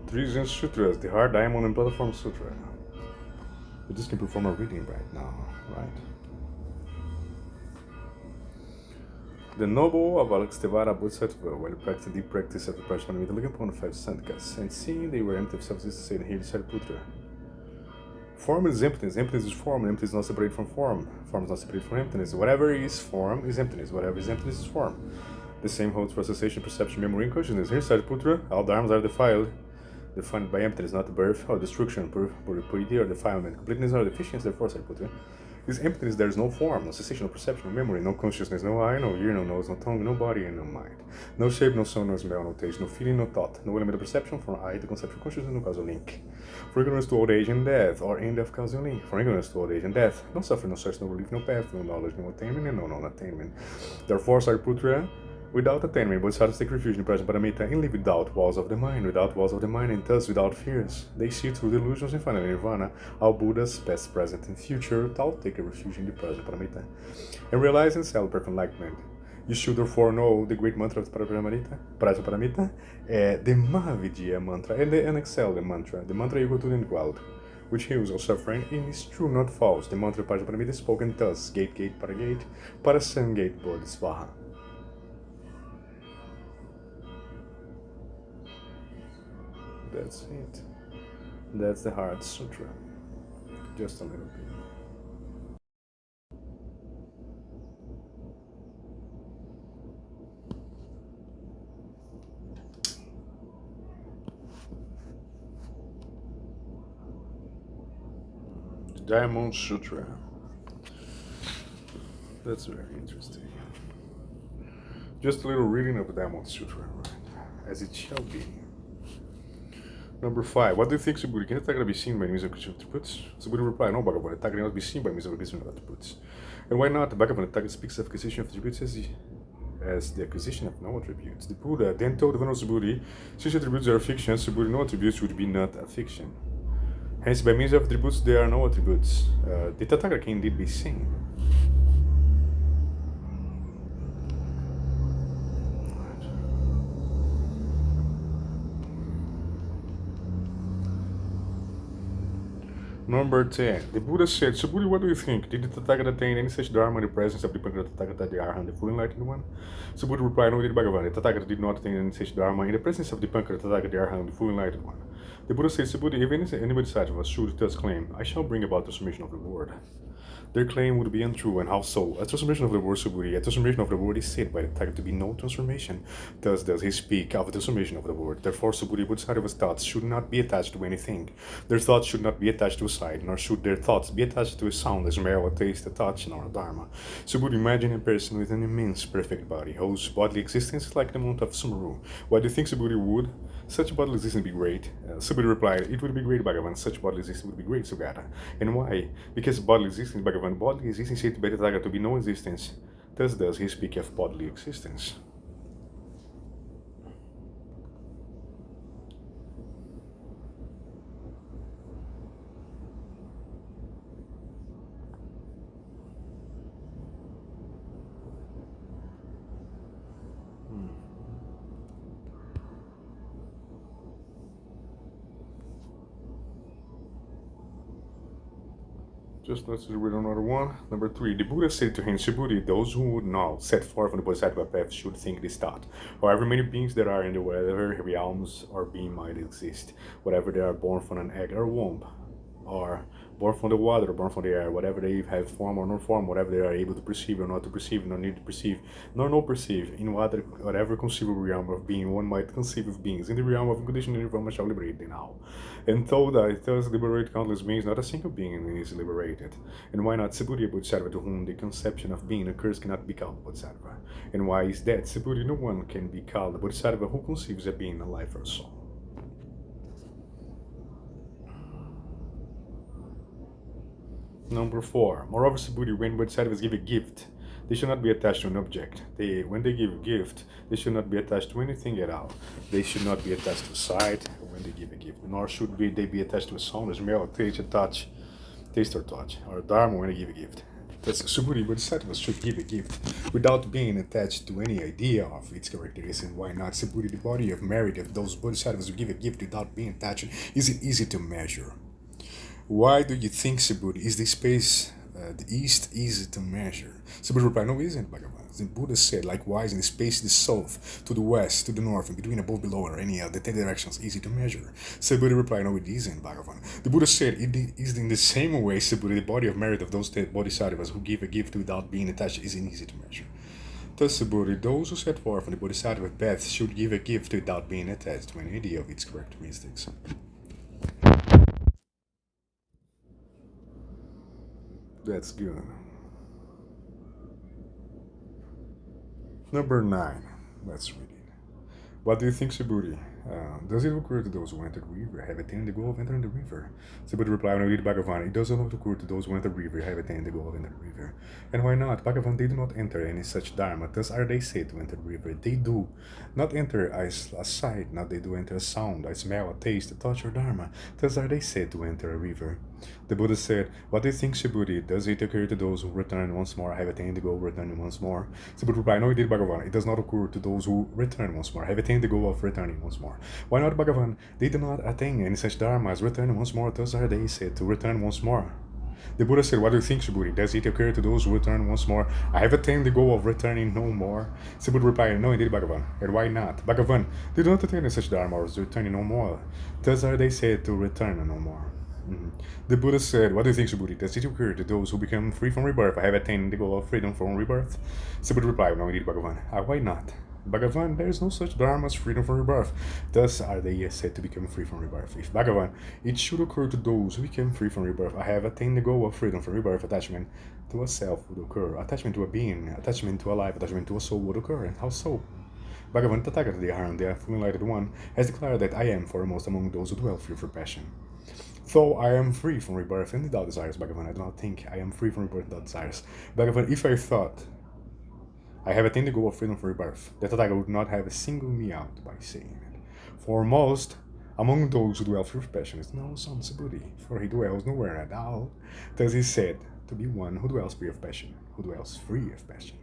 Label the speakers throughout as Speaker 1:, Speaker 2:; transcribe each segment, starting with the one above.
Speaker 1: Treason Sutras, the Hard Diamond and Platform Sutra. We just can perform a reading right now, right? The noble Avalokiteshvara Bodhisattva, while practicing deep practice of the Prajnaparamita, looking upon the five Sankhas, and seeing they were empty of self-existence, and here Sariputra. Form is emptiness. Emptiness is form. Emptiness is not separated from form. Form is not separated from emptiness. Whatever is form is emptiness. Whatever is emptiness is form. The same holds for sensation, perception, memory, and consciousness. Here, Sariputra, all dharmas are defiled, defined by emptiness, not birth or destruction, purity or defilement. Completeness or deficiency, therefore, Sariputra. This emptiness, there is no form, no sensation, no perception, no memory, no consciousness, no eye, no ear, no nose, no tongue, no body, and no mind. No shape, no sound, no smell, no taste, no feeling, no thought, no element of perception from eye to conceptual consciousness, no causal link. For ignorance to old age and death, or end of causal link. For ignorance to old age and death, no suffering, no search, no relief, no path, no knowledge, no attainment, and no non-attainment. Therefore, Sariputra, without attainment, bodhisattvas take refuge in Prajnaparamita and live without walls of the mind, and thus without fears. They see through delusions and finally nirvana. All Buddhas, past, present, and future, all take a refuge in the Prajnaparamita and realize and self-perfect enlightenment. You should therefore know the great mantra of Prajnaparamita, the Mahavidya mantra, and the unexcelled mantra, the mantra equal to the unquelled, which heals all suffering and is true, not false. The mantra of Prajnaparamita is spoken thus: gate, gate, parasam gate, bodhisvaha. That's it. That's the Heart Sutra. Just a little bit. The Diamond Sutra. That's very interesting. Just a little reading of the Diamond Sutra, right? As it shall be. Number 5. What do you think, Subudhi? Can the Tagra be seen by means of Krishna attributes? Subudhi replied, no, Bhagavan. The Tagra cannot be seen by means of Krishna attributes. And why not? Bhagavan, the Tagra speaks of acquisition of attributes as the acquisition of no attributes. The Buddha then told the Venerable Subudhi, since attributes are fiction, Subudhi, no attributes would be not a fiction. Hence, by means of attributes, there are no attributes. The Tathagata can indeed be seen. Number 10. The Buddha said, Subudhi, what do you think? Did the Tathagata attain any such dharma in the presence of the Pankara Tathagata, the Arhan, the fully enlightened one? Subudhi replied, no, did Bhagavan. The Tathagata did not attain any such dharma in the presence of the Pankara Tathagata, the Arhan, the fully enlightened one. The Buddha said, Subudhi, if anybody side of us should thus claim, I shall bring about the transformation of the world, their claim would be untrue, and how so? A transformation of the word, Subudhi, a transformation of the word is said by the Tathagata to be no transformation. Thus does he speak of a transformation of the word. Therefore, Subudhi, Bodhisattva's thoughts should not be attached to anything. Their thoughts should not be attached to a sight, nor should their thoughts be attached to a sound, a smell, a taste, a touch, nor a dharma. Subudhi, imagine a person with an immense, perfect body, whose bodily existence is like the Mount of Sumeru. Why do you think, Subudhi, would such bodily existence be great? Subudhi replied, it would be great, Bhagavan. Such bodily existence would be great, Sugata. And why? Because bodily existence, Bhagavan, bodily existence said by the Tathagata to be no existence. Thus does he speak of bodily existence. Just let's read another one. Number 3. The Buddha said to him, Subudhi, those who would now set forth on the Bodhisattva path should think this thought. However many beings there are in the whatever realms or being might exist, whatever they are born from an egg or womb, or born from the water or born from the air, whatever they have form or no form, whatever they are able to perceive or not to perceive, nor need to perceive, nor no perceive, in whatever conceivable realm of being one might conceive of beings, in the realm of unconditional nirvana shall liberate them now. And though that it does liberate countless beings, not a single being is liberated. And why not Subudhi, a Bodhisattva to whom the conception of being occurs cannot be called Bodhisattva? And why is that? Subudhi, no one can be called a Bodhisattva who conceives a being, a life or soul. Number 4. Moreover, Subudhi, when Bodhisattvas give a gift, they should not be attached to an object. When they give a gift, they should not be attached to anything at all. They should not be attached to sight when they give a gift, nor should they be attached to a sound, a smell, a taste, a touch, taste or touch, or a dharma when they give a gift. Thus, Subhuti Bodhisattva should give a gift without being attached to any idea of its characteristics. Why not? Subhuti, the body of merit of those bodhisattvas who give a gift without being attached, is it easy to measure? Why do you think, Subhuti, is the space, the east, easy to measure? Subhuti replied, no, isn't, Bhagavan. The Buddha said, likewise, in the space, the south, to the west, to the north, and between above, below, or any other, the 10 directions, easy to measure. Subhuti replied, no, it isn't, Bhagavan. The Buddha said, it is in the same way, Subhuti, the body of merit of those 10 bodhisattvas who give a gift without being attached isn't easy to measure. Thus, Subhuti, those who set forth on the bodhisattva path should give a gift without being attached to any idea of its characteristics. That's good. Number 9. Let's read it. What do you think, Subhuti? Does it occur to those who enter the river, have attained the goal of entering the river? Subhuti replied, when I read Bhagavan, it does not occur to those who enter the river, have attained the goal of entering the river. And why not? Bhagavan, they do not enter any such dharma, thus are they said to enter the river. They do not enter as a sight, not they do enter a sound, a smell, a taste, a touch, or dharma, thus are they said to enter a river. The Buddha said, what do you think, Subhuti? Does it occur to those who return once more, have attained the goal, returning once more? Subhuti replied, no, indeed, Bhagavan, it does not occur to those who return once more, have attained the goal of returning once more. Why not, Bhagavan? They do not attain any such dharma as returning once more, thus are they said to return once more. The Buddha said, what do you think, Subhuti? Does it occur to those who return once more, I have attained the goal of returning no more? Subhuti replied, no, indeed, Bhagavan. And why not? Bhagavan, they do not attain any such dharma as returning no more, thus are they said to return no more. The Buddha said, what do you think, Subhuti? Does it occur to those who become free from rebirth, I have attained the goal of freedom from rebirth? Subhuti replied, no, indeed, Bhagavan. Why not? Bhagavan, there is no such dharma as freedom from rebirth. Thus are they said to become free from rebirth. If Bhagavan, it should occur to those who become free from rebirth, I have attained the goal of freedom from rebirth, attachment to a self would occur, attachment to a being, attachment to a life, attachment to a soul would occur. And how so? Bhagavan Tathagata, the Arahant, the fully enlightened one, has declared that I am foremost among those who dwell free from passion. Though I am free from rebirth and without desires, Bhagavan, I do not think I am free from rebirth without desires. Bhagavan, if I thought I have attained the goal of freedom from rebirth, the Tathagata would not have singled me out by saying it. Foremost among those who dwell free of passion is no son Subhuti, for he dwells nowhere at all. Thus he said to be one who dwells free of passion, who dwells free of passion.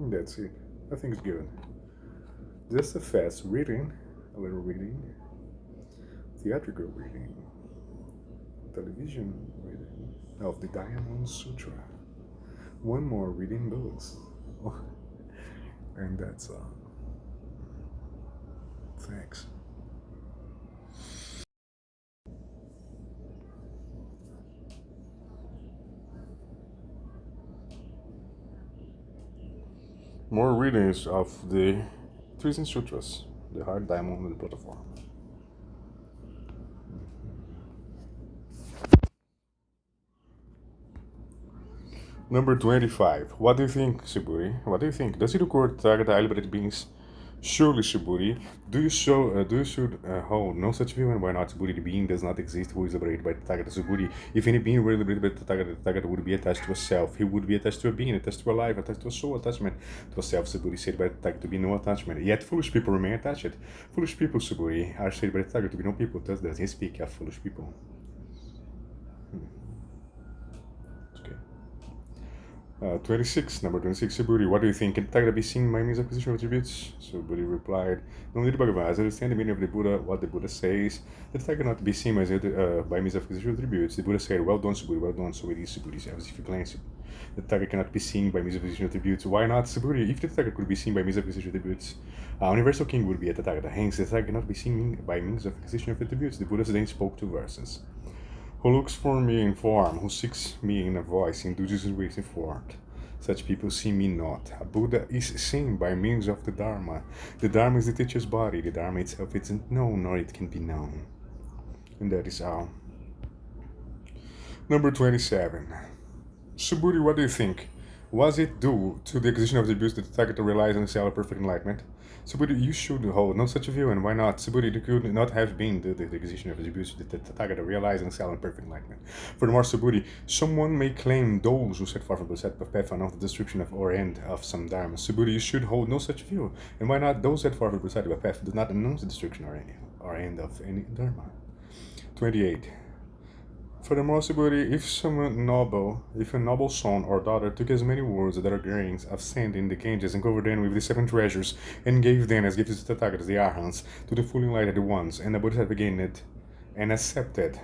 Speaker 1: That's it. I think it's good. Just a fast reading, a little reading, theatrical reading, television reading of the Diamond Sutra. One more reading books. And that's all. Thanks. More readings of the Three Sutras, the Hard Diamond and the Platform. Number 25. What do you think, Subhuti? What do you think? Does it occur to target the liberated beings? Surely, Subhuti. Do you should hold no such view, and why not, Subhuti? The being does not exist who is liberated by the target. Subhuti. If any being were liberated by the target would be attached to a self. He would be attached to a being, attached to a life, attached to a soul, attachment to a self. Subhuti said by the target to be no attachment. Yet foolish people remain attached. Foolish people, Subhuti, are said by the target to be no people. Thus does he speak of foolish people. 26, number 26, Subhuti, what do you think? Can the Tathagata be seen by means of acquisition of attributes? Subhuti replied, no need Bhagavan, as I understand the meaning of the Buddha, what the Buddha says, the Tathagata cannot be seen by means of acquisition of attributes. The Buddha said, well done, Subhuti, well done, so it is, Subhuti, as if you glance it. The Tathagata cannot be seen by means of acquisition of attributes. Why not, Subhuti? If the Tathagata could be seen by means of acquisition of attributes, universal king would be a Tathagata. Hence, the Tathagata cannot be seen by means of acquisition of attributes. The Buddha then spoke two verses. Who looks for me in form, who seeks me in a voice, induces his ways in thought. Such people see me not. A Buddha is seen by means of the Dharma. The Dharma is the teacher's body. The Dharma itself isn't known, nor it can be known. And that is all. Number 27. Subhuti, what do you think? Was it due to the acquisition of the abuse that the Tathagata relies on the cell of perfect enlightenment? Subhuti, you should hold no such view, and why not? Subhuti, it could not have been the acquisition of the abuse that the Tathagata realized on the cell of perfect enlightenment. Furthermore, Subhuti, someone may claim those who set forth from the set of path are not the destruction of or end of some dharma. Subhuti, you should hold no such view, and why not? Those set forth from the set of a path do not announce the destruction or end of any dharma. 28. Furthermore, Subhuti, if a noble son or daughter took as many words that are grains of sand in the Ganges and covered them with the seven treasures, and gave them as gifts to the Tathagatas, the Arhants, to the fully enlightened ones, and the Bodhisattva gained it, and accepted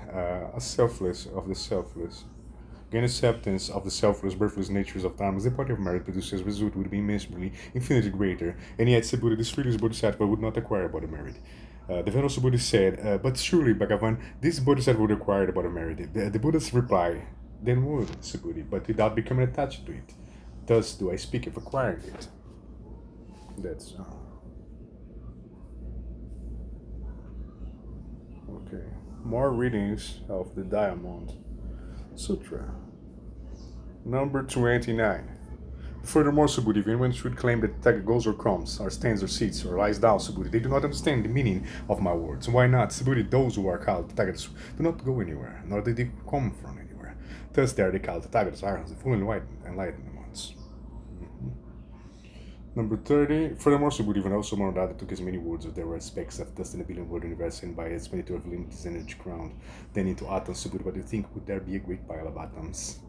Speaker 1: gain acceptance of the selfless, birthless natures of dharmas, the party of merit produced as result would be immeasurably, infinitely greater, and yet Subhuti, this fearless Bodhisattva, would not acquire body merit. The Venerable Buddha said, but surely, Bhagavan, this Bodhisattva would acquire the body merit. The Buddha's reply, then would, Subhuti, but without becoming attached to it. Thus do I speak of acquiring it. That's... okay. More readings of the Diamond Sutra. Number 29. Furthermore, Subhuti, if anyone should claim that the Tathagata goes or comes, or stands or sits, or lies down, Subhuti, they do not understand the meaning of my words. Why not? Subhuti, those who are called Tathagatas do not go anywhere, nor do they come from anywhere. Thus they are called Tathagatas, Arhants, the full enlightened ones. Number 30. Furthermore, Subhuti, even also Moradada took as many words as there were aspects of dust in a billion word universe, and by its many of limits energy crowned, then into atoms. Subhuti, what do you think? Would there be a great pile of atoms?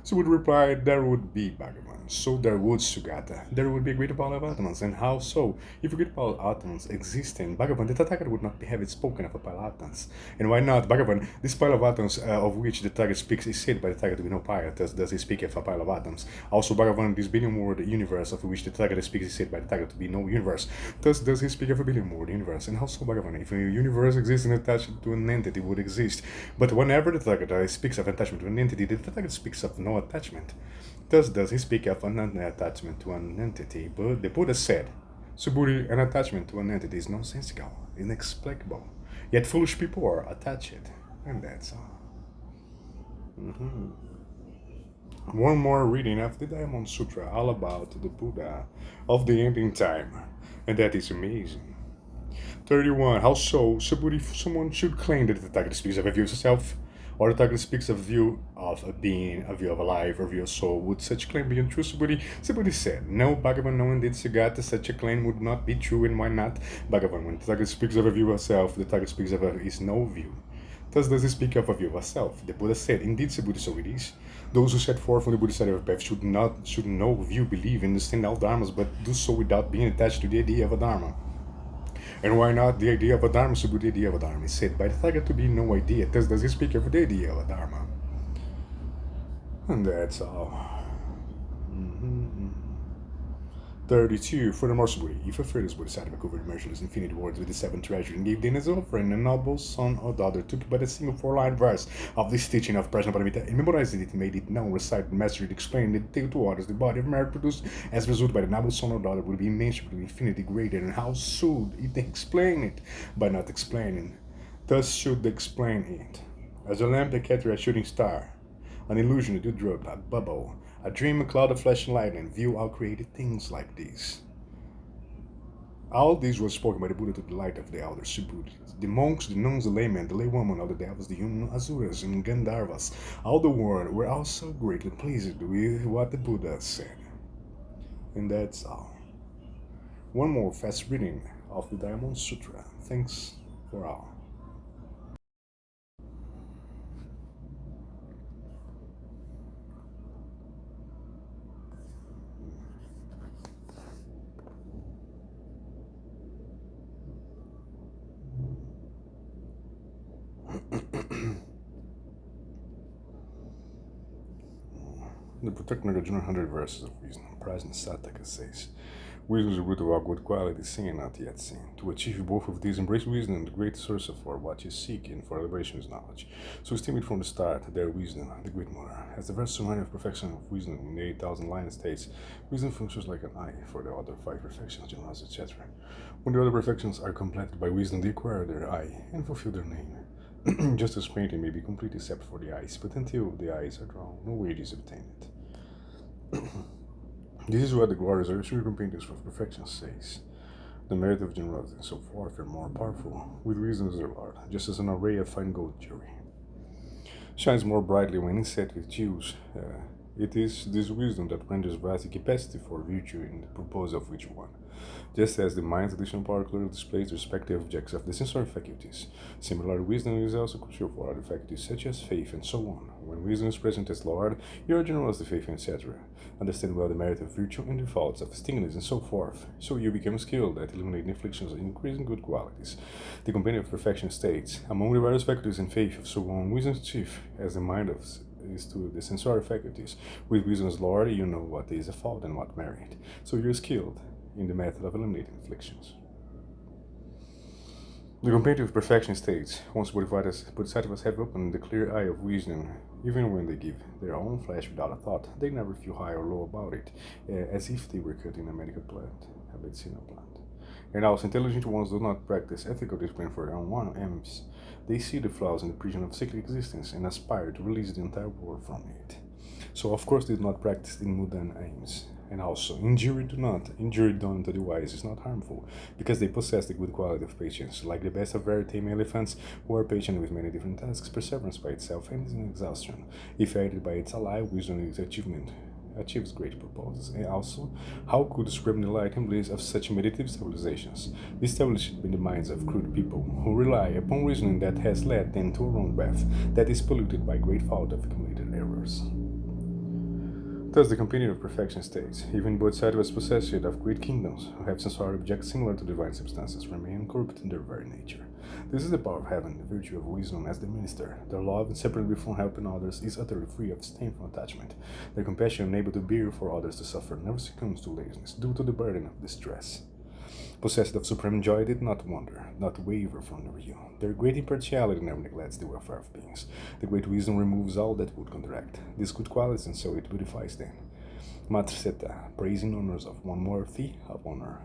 Speaker 1: Subhuti replied, there would be, Bhagavan. So there would, Sugata. There would be a great pile of atoms. And how so? If a great pile of atoms existed, Bhagavan, the Tathagata would not have it spoken of a pile of atoms. And why not, Bhagavan? This pile of atoms of which the Tathagata speaks is said by the Tathagata to be no pile. Thus does he speak of a pile of atoms. Also, Bhagavan, this billion-word universe of which the Tathagata speaks is said by the Tathagata to be no universe. Thus does he speak of a billion-word universe. And how so, Bhagavan? If a universe exists and attached to an entity, would exist. But whenever the Tathagata speaks of attachment to an entity, the Tathagata speaks of no attachment. Thus does he speak of an attachment to an entity. But the Buddha said, Subhuti, an attachment to an entity is nonsensical, inexplicable. Yet foolish people are attached. And that's all. One more reading of the Diamond Sutra, all about the Buddha of the ending time. And that is amazing. 31. How so? Subhuti, someone should claim that the Tathagata speaks of a view of self, or the Tathagata speaks of a view of a being, a view of a life, or a view of soul. Would such claim be untrue, Subhuti? Subhuti said, no, Bhagavan, no, indeed, Sugata, such a claim would not be true, and why not? Bhagavan, when the Tathagata speaks of a view of self, the Tathagata speaks of is no view. Thus does he speak of a view of self. The Buddha said, indeed, Subhuti, so it is. Those who set forth on the Bodhisattva path should no view, believe, understand all dharmas, but do so without being attached to the idea of a dharma. And why not the idea of a dharma? Subhuti, the idea of a dharma is said by the Tathagata to be no idea. Thus does he speak of the idea of a dharma. And that's all. 32. Furthermore, Subhuti, if a fearless Bodhisattva covered measureless infinite words with the seven treasures and gave them as offering, a noble son or daughter took but a single 4-line verse of this teaching of Prajnaparamita and memorized it, made it known, recited, mastered it, explained it, detailed to others, the body of merit produced as a result by the noble son or daughter would be immeasurably infinitely greater. And how should it explain it? By not explaining. Thus should explain it. As a lamp that catches a shooting star, an illusion, a dewdrop, a bubble, a dream, a cloud of flesh and light, and view all created things like these. All these was spoken by the Buddha to the light of the elders, Subhuti. The monks, the nuns, the laymen, the laywomen, all the devils, the human asuras, and Gandharvas, all the world were also greatly pleased with what the Buddha said. And that's all. One more fast reading of the Diamond Sutra. Thanks for all. The protecting Arjuna 100 verses of wisdom. Prajna Sataka says, wisdom is the root of all good qualities, seen and not yet seen. To achieve both of these, embrace wisdom, the great source of what you seek, and for liberation is knowledge. So esteem it from the start, their wisdom, the great mother. As the verse summary of perfection of wisdom in the 8,000 line states, wisdom functions like an eye for the other 5 perfections, generals, etc. When the other perfections are completed by wisdom, they acquire their eye and fulfill their name. Just as painting may be complete except for the eyes, but until the eyes are drawn, no wage is obtained. This is what the glorious Aristotelian paintings for perfection says. The merit of generosity and so forth are more powerful with reason as their Lord, just as an array of fine gold jewelry shines more brightly when inset with jewels It is this wisdom that renders vast the capacity for virtue in the purpose of which one. Just as the mind's additional power clearly displays the respective objects of the sensory faculties, similar wisdom is also crucial for other faculties such as faith and so on. When wisdom is present as Lord, you are generously faith, etc. Understand well the merit of virtue and the faults of stinginess and so forth, so you become skilled at eliminating afflictions and increasing good qualities. The companion of perfection states, among the various faculties and faith of so on, wisdom is chief, as the mind of is to the sensory faculties. With wisdom's Lord, you know what is a fault and what merit, so you're skilled in the method of eliminating afflictions. The comparative perfection states, once bodhisattvas have opened the clear eye of wisdom, even when they give their own flesh without a thought, they never feel high or low about it, as if they were cutting a medical plant, a medicinal plant. And also, intelligent ones do not practice ethical discipline for their own aims. They see the flaws in the prison of cyclic existence and aspire to release the entire world from it. So, of course, they do not practice in mundane aims. And also, injury done to the wise is not harmful, because they possess the good quality of patience, like the best of very tame elephants, who are patient with many different tasks. Perseverance by itself ends in exhaustion. If aided by its ally, wisdom is achievement achieves great purposes. And also, how could the supreme delight and bliss of such meditative civilizations be established in the minds of crude people, who rely upon reasoning that has led them to a wrong path that is polluted by great fault of accumulated errors? Thus, the companion of perfection states, even bodhisattvas possessed of great kingdoms, who have sensory objects similar to divine substances, remain corrupt in their very nature. This is the power of heaven, the virtue of wisdom as the minister. Their love, inseparably from helping others, is utterly free of stain from attachment. Their compassion, unable to bear for others to suffer, never succumbs to laziness, due to the burden of distress. Possessed of supreme joy, did not wander, not waver from the real. Their great impartiality never neglects the welfare of beings. The great wisdom removes all that would contradict these good qualities, and so it beautifies them. Matseta, praising honors of one worthy of honor.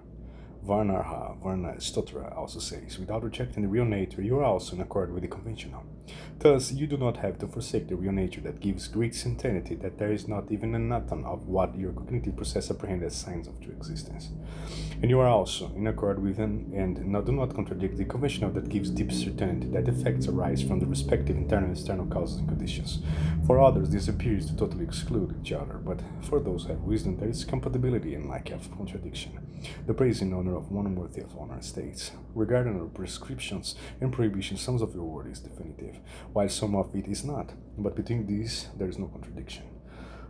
Speaker 1: Varnarha Varna Stotra also says, without rejecting the real nature, you are also in accord with the conventional. Thus, you do not have to forsake the real nature that gives great certainty that there is not even an atom of what your cognitive process apprehends as signs of true existence. And you are also in accord with and do not contradict the conventional that gives deep certainty that effects arise from the respective internal and external causes and conditions. For others, this appears to totally exclude each other, but for those who have wisdom, there is compatibility and lack of contradiction. The praise in honor of one worthy of honor states, regarding our prescriptions and prohibitions, some of your word is definitive, while some of it is not, but between these there is no contradiction.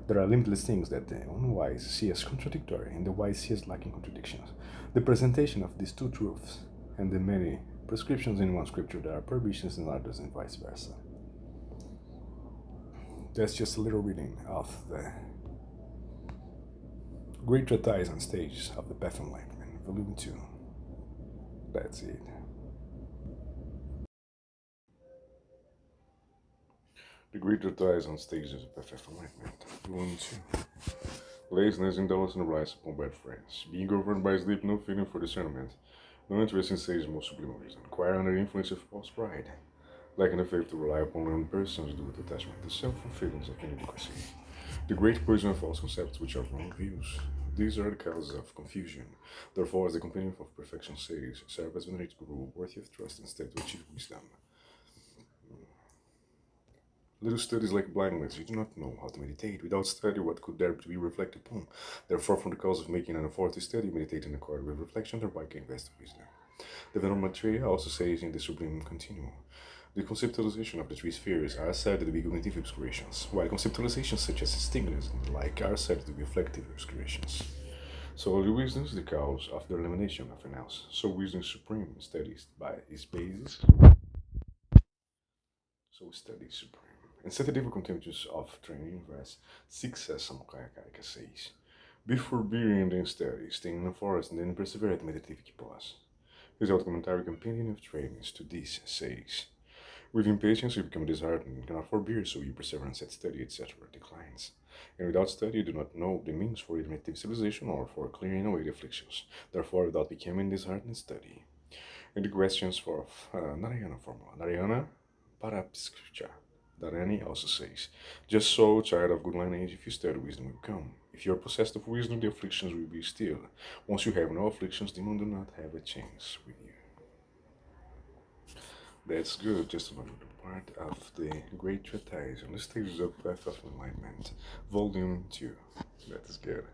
Speaker 1: There are limitless things that the unwise see as contradictory and the wise see as lacking contradictions. The presentation of these two truths and the many prescriptions in one scripture, there are prohibitions in others, and vice versa. That's just a little reading of the Great Treatise on Stages of the Path of Enlightenment, Volume 2. That's it. The Great Treatise on Stages of the Path of Enlightenment, Volume 2. Laziness, indolence, and reliance upon bad friends. Being governed by sleep, no feeling for discernment. No interest in sage, most sublime reason. Acquire under the influence of false pride. Lacking the faith to rely upon learned persons due to attachment to self and feelings of inadequacy. The great poison of false concepts which are wrong views. These are the causes of confusion. Therefore, as the companion of perfection says, serve as venerated guru, worthy of trust instead to achieve wisdom. Little studies like blindness, you do not know how to meditate. Without study, what could there be reflected upon? Therefore, from the cause of making an effort to study, meditate in accord with reflection, thereby can invest wisdom. The Venerable Maitreya also says in the Sublime Continuum, the conceptualization of the three spheres are said to be cognitive obscurations, while conceptualizations such as stimulus and the like are said to be reflective obscurations. So only wisdom is the cause of the elimination of an else. So wisdom is supreme, studied by its basis. So study is supreme. And sensitive contemptuous of training, verse 6 Samkhya says, before being then study, stay in the forest and then persevere at meditative pause. His commentary companion of trainings to this says, with impatience you become disheartened and cannot forbear, so your perseverance at study, etc. declines. And without study you do not know the means for meditative civilization or for clearing away the afflictions. Therefore, without becoming disheartened, study. And the questions for Narayana formula. Narayana Parapskrita. Dharani also says, just so, child of good lineage, if you study, wisdom will come. If you are possessed of wisdom, the afflictions will be still. Once you have no afflictions, demons do not have a chance with you. That's good, just another part of the Great Treatise on the Stages of Path of Enlightenment, Volume 2. That is good.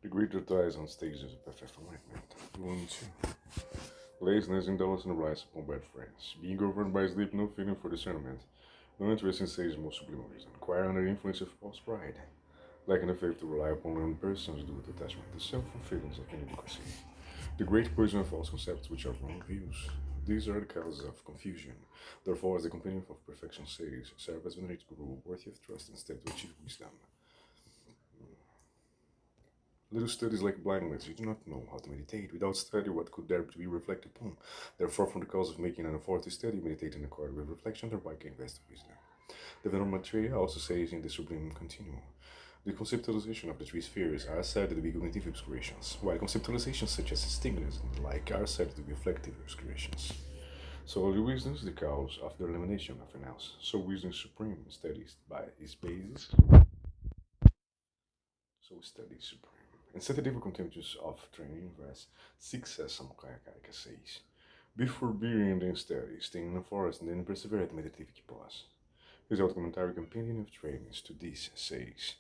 Speaker 1: The Great Treatise on Stages of Path of Enlightenment, Volume 2. Laziness, indolence, and reliance upon bad friends. Being governed by sleep, no feeling for discernment. No interest in sage, most subliminal reason. Acquire under the influence of false pride. Lacking the faith to rely upon learned persons due to attachment to self and feelings of inadequacy. The great poison of false concepts which are wrong views. These are the causes of confusion. Therefore, as the companion of perfection says, serve as venerated guru, worthy of trust instead to achieve wisdom. Little studies like blindness, you do not know how to meditate. Without study, what could there be reflected upon? Therefore, from the cause of making an effort to study, meditate in accord with reflection, thereby gain vast wisdom. The Venerable Maitreya also says in the Sublime Continuum, the conceptualization of the three spheres are said to be cognitive obscurations, while conceptualizations such as stimulus and the like are said to be reflective obscurations. So the wisdom is the cause of the elimination of an else. So wisdom supreme studies by its basis. So study supreme. And scientific continuous of training verse 6 as Samkhya says. Before being in study, stay in the forest and then persevere at meditative pause. His commentary companion of trainings to this says.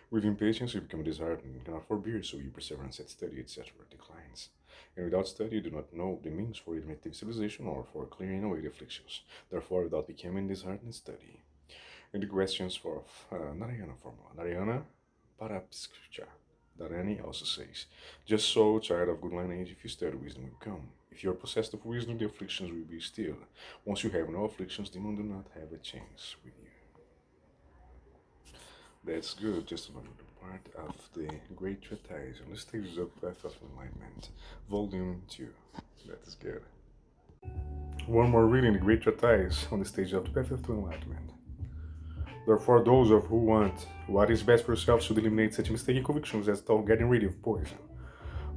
Speaker 1: With impatience, you become disheartened and cannot forbear, so your perseverance at study, etc., declines. And without study, you do not know the means for meditative civilization or for clearing away the afflictions. Therefore, without becoming disheartened, study. And the questions for Narayana formula. Narayana Parapskrita. Dharani also says, just so, tired of good lineage, if you study, wisdom will come. If you are possessed of wisdom, the afflictions will be still. Once you have no afflictions, demons do not have a chance with you. That's good, just another part of the Great Treatise on the Stages of Path of Enlightenment, Volume 2. That is good. One more reading, the Great Treatise on the Stages of the Path of Enlightenment. Therefore, those of who want what is best for yourself should eliminate such mistaken convictions as though getting rid of poison.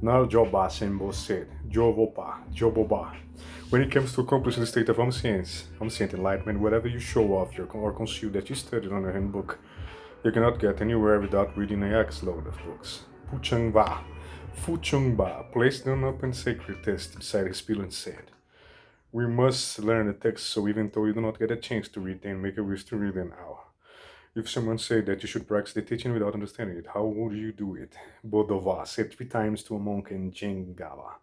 Speaker 1: Now, Jobá Sembo said, Jobobá. When it comes to accomplishing the state of omniscience, omniscient enlightenment, whatever you show off or conceal that you studied on a handbook, you cannot get anywhere without reading a X-load of books. Fuchungba placed an open sacred text beside his pillow and said, we must learn the text, so even though you do not get a chance to read them, make a wish to read them now. If someone said that you should practice the teaching without understanding it, how would you do it? Bodova said 3 times to a monk in Jengava.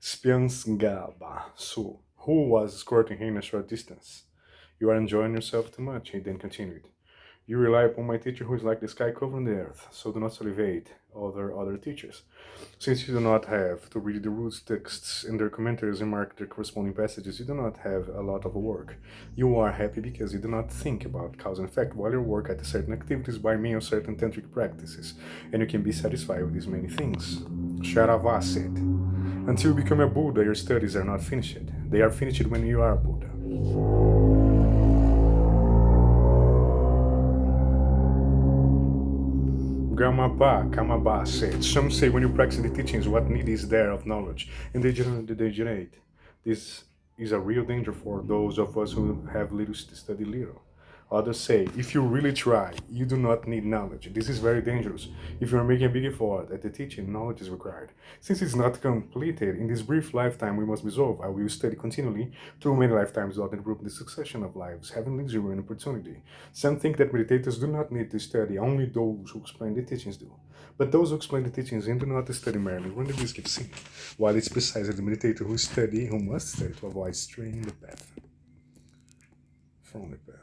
Speaker 1: Spiansgaba, so, who was escorting him a short distance. You are enjoying yourself too much, he then continued. You rely upon my teacher who is like the sky covering the earth, so do not salivate other teachers. Since you do not have to read the roots texts and their commentaries and mark their corresponding passages, you do not have a lot of work. You are happy because you do not think about cause and effect while you work at certain activities by means of certain tantric practices, and you can be satisfied with these many things. Sharavas said, until you become a Buddha, your studies are not finished. They are finished when you are a Buddha. Kamaba said, some say when you practice the teachings, what need is there of knowledge, and they generate. This is a real danger for those of us who have little to study little. Others say, if you really try, you do not need knowledge. This is very dangerous. If you are making a big effort at the teaching, knowledge is required. Since it's not completed, in this brief lifetime we must resolve. I will study continually through many lifetimes without improving the succession of lives, having leisure and opportunity. Some think that meditators do not need to study, only those who explain the teachings do. But those who explain the teachings and do not study merely run the risk of sin, while it's precisely the meditator who must study to avoid straying the path. From the path.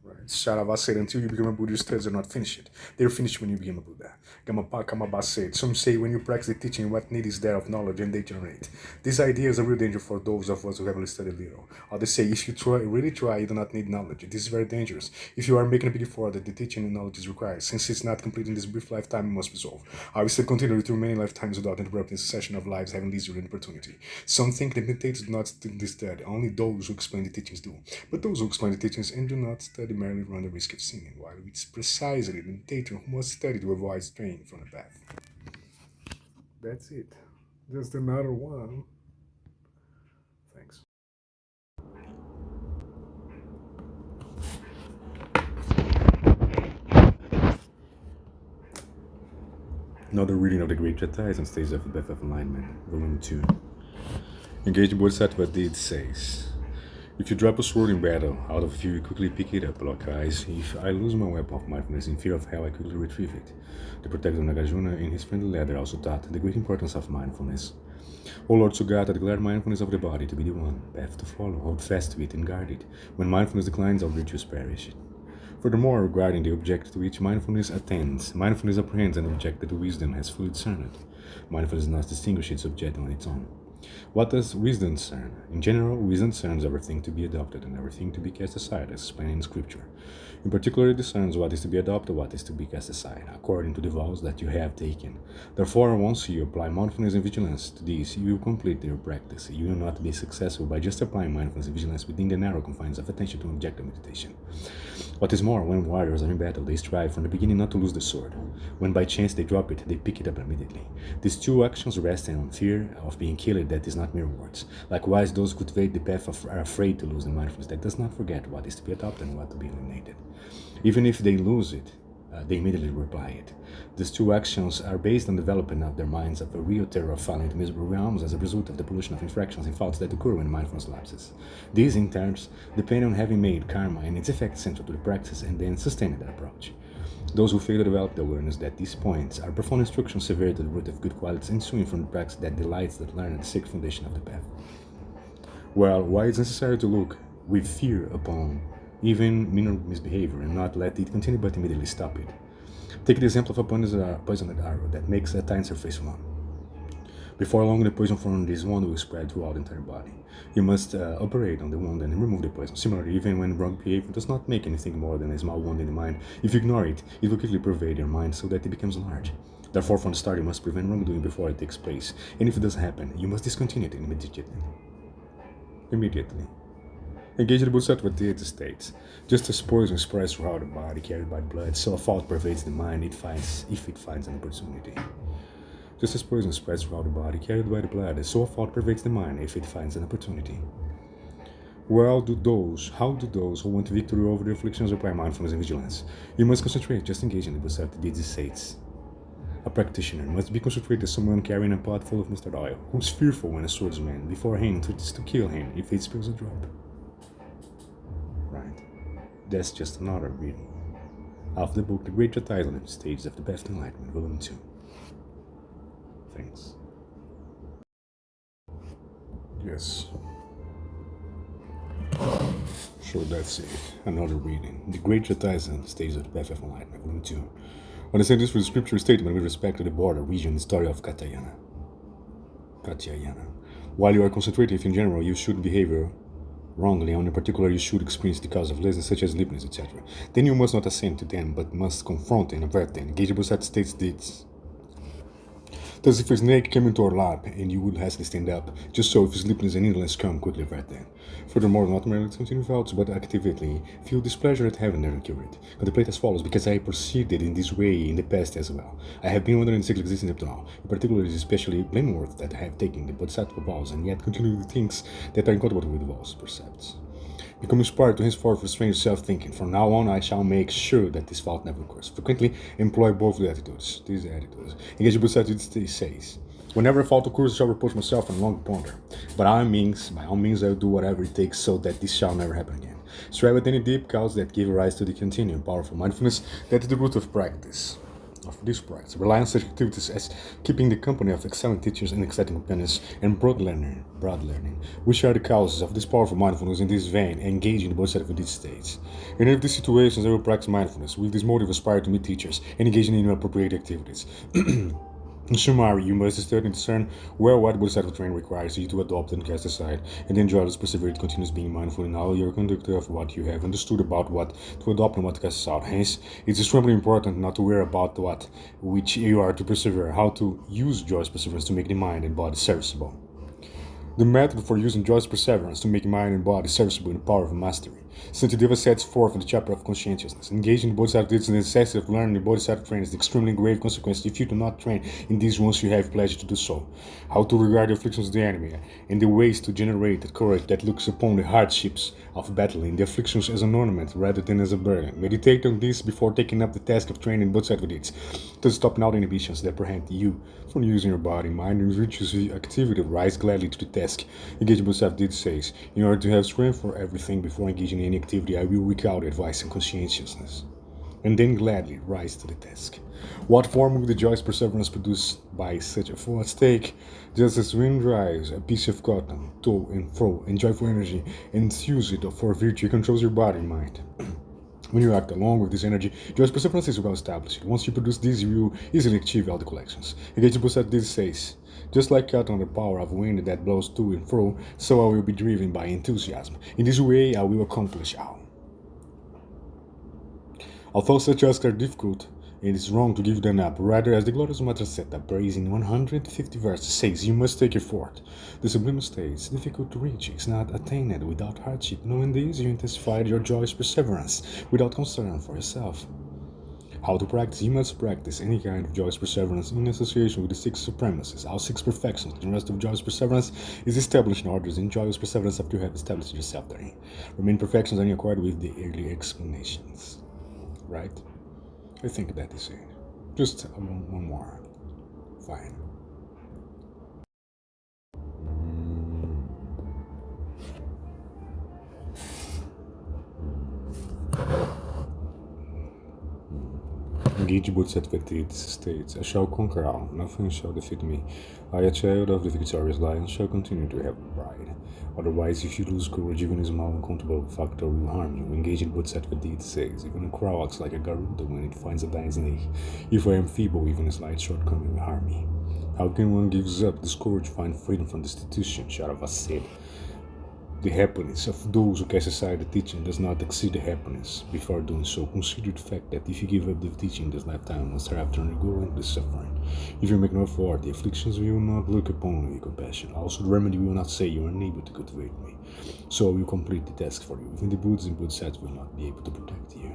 Speaker 1: Right. Sharavas said, until you become a Buddha, your studies are not finished. They are finished when you become a Buddha. Kamaba said, some say when you practice the teaching, what need is there of knowledge, and they generate. This idea is a real danger for those of us who have studied little. Others say, if you really try, you do not need knowledge. This is very dangerous. If you are making a big effort that the teaching and knowledge is required, since it's not complete in this brief lifetime, you must resolve. I will still continue through many lifetimes without interrupting the succession of lives, having leisure and opportunity. Some think that meditators do not study, only those who explain the teachings do. But those who explain the teachings and do not study merely run the risk of sinning, while it's precisely the meditator who must study to avoid straying from the path. That's it. Just another one. Thanks. Another reading of the Great Treatise on Stages of the Path of Enlightenment, Volume 2. Engage Bodhisattva deed says, if you drop a sword in battle, out of fear you quickly pick it up, lock eyes. If I lose my weapon of mindfulness in fear of hell, I quickly retrieve it. The protector Nagarjuna in his friendly letter also taught the great importance of mindfulness. O Lord Sugata, declare mindfulness of the body to be the one path to follow. Hold fast to it and guard it. When mindfulness declines, all virtues perish. Furthermore, regarding the object to which mindfulness attends, mindfulness apprehends an object that wisdom has fully discerned. Mindfulness does not distinguish its object on its own. What does wisdom discern? In general, wisdom discerns everything to be adopted and everything to be cast aside, as explained in Scripture. In particular, it discerns what is to be adopted, what is to be cast aside, according to the vows that you have taken. Therefore, once you apply mindfulness and vigilance to these, you will complete your practice. You will not be successful by just applying mindfulness and vigilance within the narrow confines of attention to objective meditation. What is more, when warriors are in battle, they strive from the beginning not to lose the sword. When by chance they drop it, they pick it up immediately. These two actions rest on fear of being killed that is not mere words. Likewise, those who cultivate the path are afraid to lose the mindfulness that does not forget what is to be adopted and what to be eliminated. Even if they lose it, they immediately reply it. These two actions are based on developing of their minds of a real terror of falling into miserable realms as a result of the pollution of infractions and faults that occur when mindfulness lapses. These, in turn, depend on having made karma and its effects central to the practice and then sustaining that approach. Those who fail to develop the awareness that these points are profound instructions severe to the root of good qualities ensuing from the practice that delights that learn at the sacred foundation of the path. Well, why it's necessary to look with fear upon even minor misbehavior and not let it continue but immediately stop it. Take the example of a poisoned arrow that makes a tiny surface wound. Before long, the poison from this wound will spread throughout the entire body. You must operate on the wound and remove the poison. Similarly, even when wrong behavior does not make anything more than a small wound in the mind, if you ignore it, it will quickly pervade your mind so that it becomes large. Therefore, from the start, you must prevent wrongdoing before it takes place. And if it does happen, you must discontinue it immediately. Engage the Bodhisattva deity states, just as poison spreads throughout the body carried by blood, so a fault pervades the mind if it finds an opportunity. Just as poison spreads throughout the body carried by the blood, so a fault pervades the mind if it finds an opportunity. How do those who want victory over the afflictions apply mindfulness and vigilance? You must concentrate, just engage in the Bodhisattva deity states. A practitioner must be concentrated as someone carrying a pot full of mustard oil, who's fearful when a swordsman beforehand threatens to kill him if he spills a drop. Right. That's just another reading of the book The Great Treatise on the Stages of the Path to Enlightenment, Volume 2. Thanks. Yes. So that's it. Another reading. The Great Treatise on the Stages of the Path of Enlightenment, Volume 2. Understand this for the scripture statement with respect to the border region, the story of Katyayana. While you are concentrative in general, you should behave wrongly, and in particular you should experience the cause of laziness such as sleepiness, etc. Then you must not assent to them, but must confront and avert them. Engage Bodhisattva states this. Thus, if a snake came into our lap and you would hastily stand up, just so if sleepiness and indolence come, quickly avert them. Furthermore, not merely continue thoughts, but actively feel displeasure at having never cure it. Contemplate as follows, because I proceeded in this way in the past as well. I have been wondering cyclic existence up to now. In particular, it is especially blameworthy that I have taken the Bodhisattva vows and yet continue the things that are incompatible with the vows, percepts. Become inspired to henceforth restrain your self-thinking. From now on, I shall make sure that this fault never occurs. Frequently employ both these attitudes. Engage the Bodhisattva says, whenever a fault occurs, I shall reproach myself and long ponder. But by all means, I will do whatever it takes so that this shall never happen again. Strive at any deep cause that give rise to the continuing powerful mindfulness that is the root of practice. Of this practice, rely on such activities as keeping the company of excellent teachers and exciting companions, and broad learning, which are the causes of this powerful mindfulness in this vein, engage in the Bodhisattva deity states. In any of these situations, I will practice mindfulness. With this motive, aspire to meet teachers and engage in inappropriate activities. In summary, you must study and discern what Bodhisattva training requires you to adopt and cast aside, and then enjoy this perseverance continuous being mindful in all your conduct of what you have understood about what to adopt and what to cast aside. Hence, it's extremely important not to worry about what which you are to persevere, how to use joyous perseverance to make the mind and body serviceable. The method for using joyous perseverance to make mind and body serviceable in the power of mastery Santideva sets forth in the chapter of conscientiousness. Engaging in bodhisattva deeds is the necessity of learning the bodhisattva training is the extremely grave consequence if you do not train in these once you have pleasure to do so. How to regard the afflictions of the enemy, and the ways to generate the courage that looks upon the hardships of battling the afflictions as an ornament rather than as a burden. Meditate on this before taking up the task of training bodhisattva deeds. To stop now the inhibitions that prevent you from using your body, mind, and virtuous activity, rise gladly to the task. Engage bodhisattva deeds says, in order to have strength for everything before engaging in any activity, I will recount advice and conscientiousness, and then gladly rise to the task. What form will the joyous perseverance produced by such a full stake? Just as wind drives a piece of cotton to and fro in joyful energy and use it for virtue, it controls your body and mind. When you act along with this energy, joyous perseverance is well established. Once you produce this, you will easily achieve all the collections. Engaging bodhisattva this says, just like cotton on the power of wind that blows to and fro, so I will be driven by enthusiasm. In this way, I will accomplish all. Although such tasks are difficult, it is wrong to give them up. Rather, as the glorious Matra Seta, praising 150 verses, says, you must take effort. The sublime state is difficult to reach. It's not attained without hardship. Knowing this, you intensify your joyous perseverance without concern for yourself. How to practice? You must practice any kind of joyous perseverance in association with the six supremacies, all six perfections. The rest of joyous perseverance is established in orders in joyous perseverance after you have established yourself therein. Remain perfections are in accord with the earlier explanations. Right? I think that is it. Just one more. Fine. Engage Bodhisattva states, I shall conquer all, nothing shall defeat me. I, a child of the victorious lion, shall continue to have pride. Otherwise, if you lose courage, even a small uncountable factor will harm you. Engage in Bodhisattva deed says, even a crow acts like a Garuda when it finds a dying snake. If I am feeble, even a slight shortcoming will harm me. How can one gives up this courage find freedom from destitution? Sharava said. The happiness of those who cast aside the teaching does not exceed the happiness. Before doing so, consider the fact that if you give up the teaching this lifetime, you must hereafter undergo endless suffering. If you make no effort, the afflictions will not look upon you with compassion. Also, the remedy will not say you are unable to cultivate me. So I will complete the task for you. Even the Buddhas and Bodhisattvas will not be able to protect you.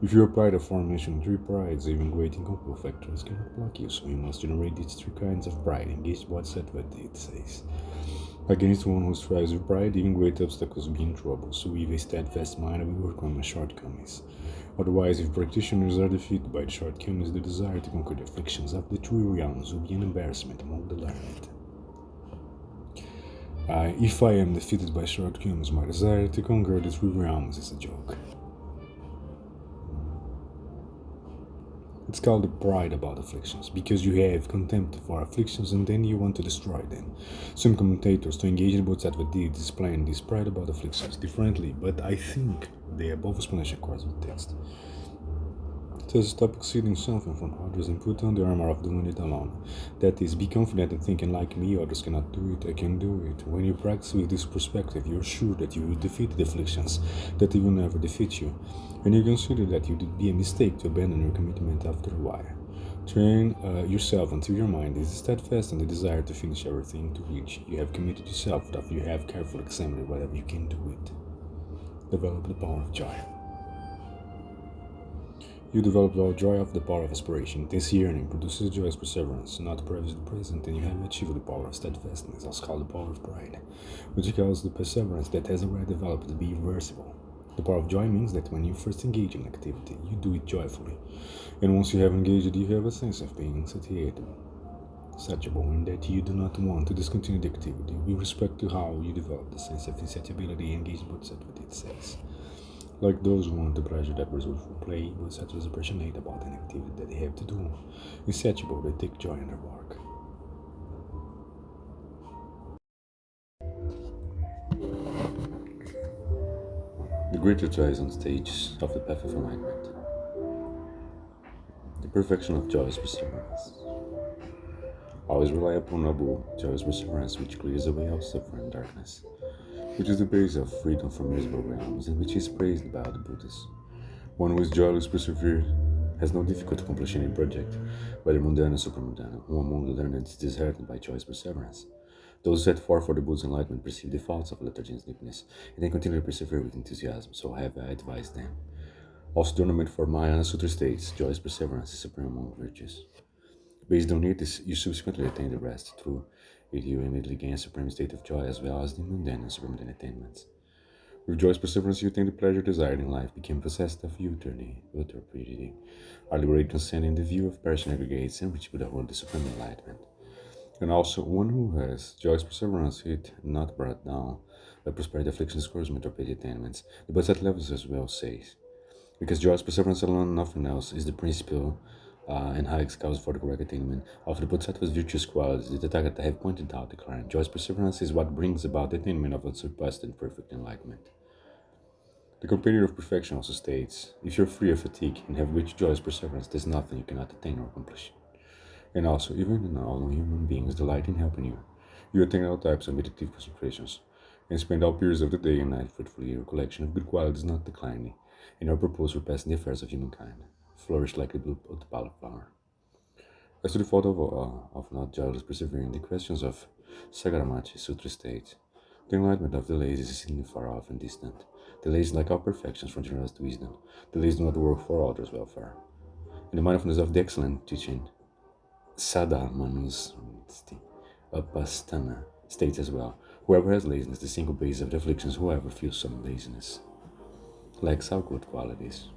Speaker 1: If you are pride of formation, three prides, even great incomparable factors cannot block you, so you must generate these three kinds of pride. Engage Bodhisattva, it says. Against one who strives with pride, even great obstacles will be in trouble, so with a steadfast mind I will overcome my shortcomings. Otherwise, if practitioners are defeated by the shortcomings, the desire to conquer the afflictions of the three realms will be an embarrassment among the learned. If I am defeated by shortcomings, my desire to conquer the three realms is a joke. It's called the pride about afflictions, because you have contempt for afflictions and then you want to destroy them. Some commentators to engage in Bodhisattva deeds explain this pride about afflictions differently, but I think the above explanation accords with the text. It says, stop exceeding something from others and put on the armor of doing it alone. That is, be confident and thinking like me, others cannot do it, I can do it. When you practice with this perspective, you are sure that you will defeat the afflictions, that they will never defeat you. And you consider that it would be a mistake to abandon your commitment after a while. Train yourself until your mind is steadfast and the desire to finish everything to which you have committed yourself, that you have carefully examined whether you can do it. Develop the power of joy. You develop the joy of the power of aspiration. This yearning produces joyous perseverance, not previous the present, and you have achieved the power of steadfastness, also called the power of pride, which calls the perseverance that has already developed to be irreversible. The power of joy means that when you first engage in activity, you do it joyfully, and once you have engaged, you have a sense of being satiable, and that you do not want to discontinue the activity. With respect to how you develop the sense of insatiability, engage in Bodhisattva, it says. Like those who want the pleasure that results from play, Bodhisattvas are passionate about an activity that they have to do. Insatiable, they take joy in their work. The greater horizon stage of the path of enlightenment. The perfection of joyous perseverance. Always rely upon noble, joyous perseverance which clears away all suffering and darkness, which is the base of freedom from miserable realms, and which is praised by the Buddhas. One who is joyless persevered has no difficulty accomplishing any project, whether mundane or supramundane. Who among the learned is disheartened by joyous perseverance?
Speaker 2: Those set forth for the Buddha's enlightenment perceive the faults of lethargy and sleepiness, and they continue to persevere with enthusiasm, so have I advised them. Also, the ornament for Mahayana Sutra states, joyous perseverance is supreme among virtues. Based on it, you subsequently attain the rest. Through it, you immediately gain a supreme state of joy as well as the mundane and supermundane attainments. With joyous perseverance, you attain the pleasure desired in life, became possessed of utter purity, are liberated transcending the view of perishing aggregates, and reach Buddhahood, the supreme enlightenment. And also, one who has joyous perseverance, it not brought down by prosperity, affliction, discouragement, or petty attainments. The Bodhisattva levels as well says, because joyous perseverance alone, nothing else, is the principle and highest cause for the correct attainment of the Bodhisattva's virtuous qualities. The Tathagata have pointed out, declaring, joyous perseverance is what brings about the attainment of unsurpassed and perfect enlightenment. The companion of perfection also states, if you're free of fatigue and have reached joyous perseverance, there's nothing you cannot attain or accomplish. And also, even in all human beings delight in helping you. You attain all types of meditative concentrations, and spend all periods of the day and night fruitfully. Your collection of good qualities not declining, and your purpose surpassing the affairs of humankind. Flourish like the blue Utpala flower. As to the fault of not jealous persevering, the questions of Sagaramachi Sutra states, the enlightenment of the lazy is exceedingly far off and distant. The lazy lack all perfections from generosity to wisdom. The lazy do not work for others' welfare. In the mindfulness of the excellent teaching, Sada Manusmriti Upastana states as well, whoever has laziness, the single base of the afflictions, whoever feels some laziness, lacks all good qualities.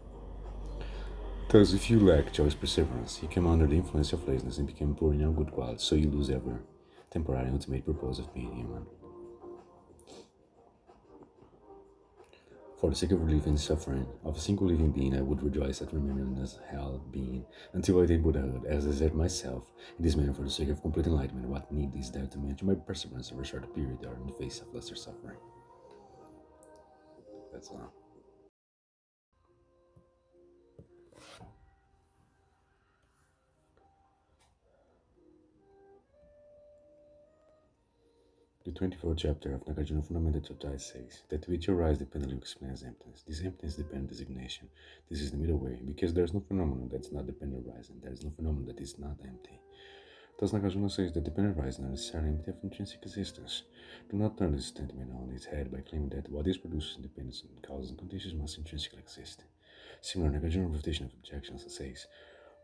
Speaker 2: Thus, if you lack joyous perseverance, you come under the influence of laziness and become poor in all good qualities, so you lose ever temporary and ultimate purpose of being human. For the sake of relief and suffering of a single living being, I would rejoice at remembering as hell being until I attain Buddhahood, as I said myself. In this manner, for the sake of complete enlightenment, what need is there to mention my perseverance over a short period or in the face of lesser suffering? That's all. The 24th chapter of Nagarjuna Fundamental Totai says that which arise dependently explains emptiness. This emptiness depends designation. This is the middle way, because there is no phenomenon that is not dependent arising. There is no phenomenon that is not empty. Thus Nagarjuna says that dependent arising are necessarily empty of intrinsic existence. Do not turn this statement on its head by claiming that what is produced independence and causes and conditions must intrinsically exist. Similar Nagarjuna refutation of objections says,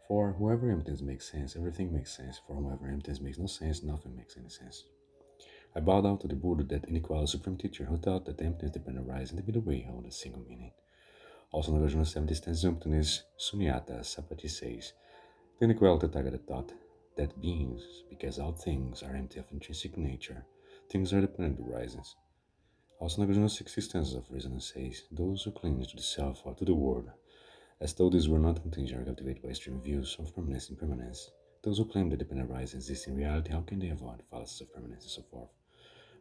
Speaker 2: for whoever emptiness makes sense, everything makes sense. For whoever emptiness makes no sense, nothing makes any sense. I bow down to the Buddha, that inequality supreme teacher, who taught that emptiness dependent arising in the middle way hold a single meaning. Also Nagarjuna 70 stands emptiness, Sunyata Sapati says, the inequality Tathagata taught that beings, because all things are empty of intrinsic nature, things are dependent arisings. Also Nagarjuna 60 stanzas of reason says, those who cling to the self or to the world, as though these were not contingent or cultivated by extreme views of permanence and impermanence. Those who claim that dependent arisings exist in reality, how can they avoid the fallacies of permanence and so forth?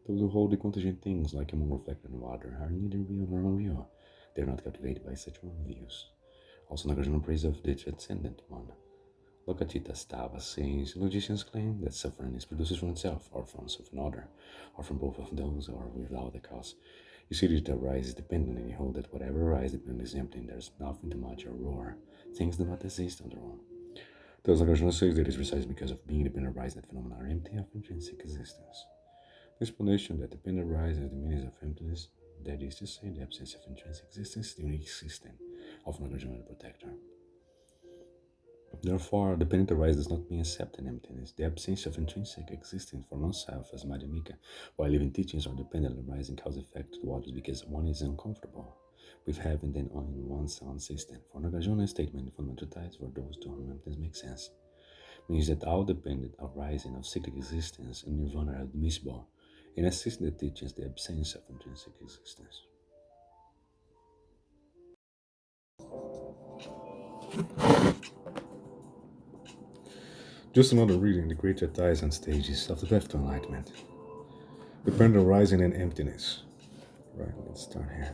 Speaker 2: Those who hold the contingent things like a moon reflected in water are neither real nor unreal. They are not captivated by such wrong views. Also Nagarjuna praise of the transcendent one. Lokachita Stava says, logicians claim that suffering is produced from itself, or from something other, or from both of those, or without the cause. You see that arises dependent, and you hold that whatever arises dependent is empty, and there is nothing to match or roar. Things do not exist on their own. Thus Nagarjuna says that it is precisely because of being dependent arising that phenomena are empty of intrinsic existence. The explanation that dependent arises the meanings of emptiness, that is to say, the absence of intrinsic existence, the unique system of Nagarjuna the Protector. Therefore, dependent arise does not mean accepting emptiness, the absence of intrinsic existence for oneself as Madhyamika, while living teachings are dependent arising cause effect to others because one is uncomfortable with having them on one's own system. For Nagarjuna's statement, the fundamental ties for those to whom emptiness makes sense, means that all dependent arising of cyclic existence and nirvana are admissible, and assist the teachings the absence of intrinsic existence. Just another reading the greater ties and stages of the path to enlightenment. Dependent arising and emptiness. Right, let's start here.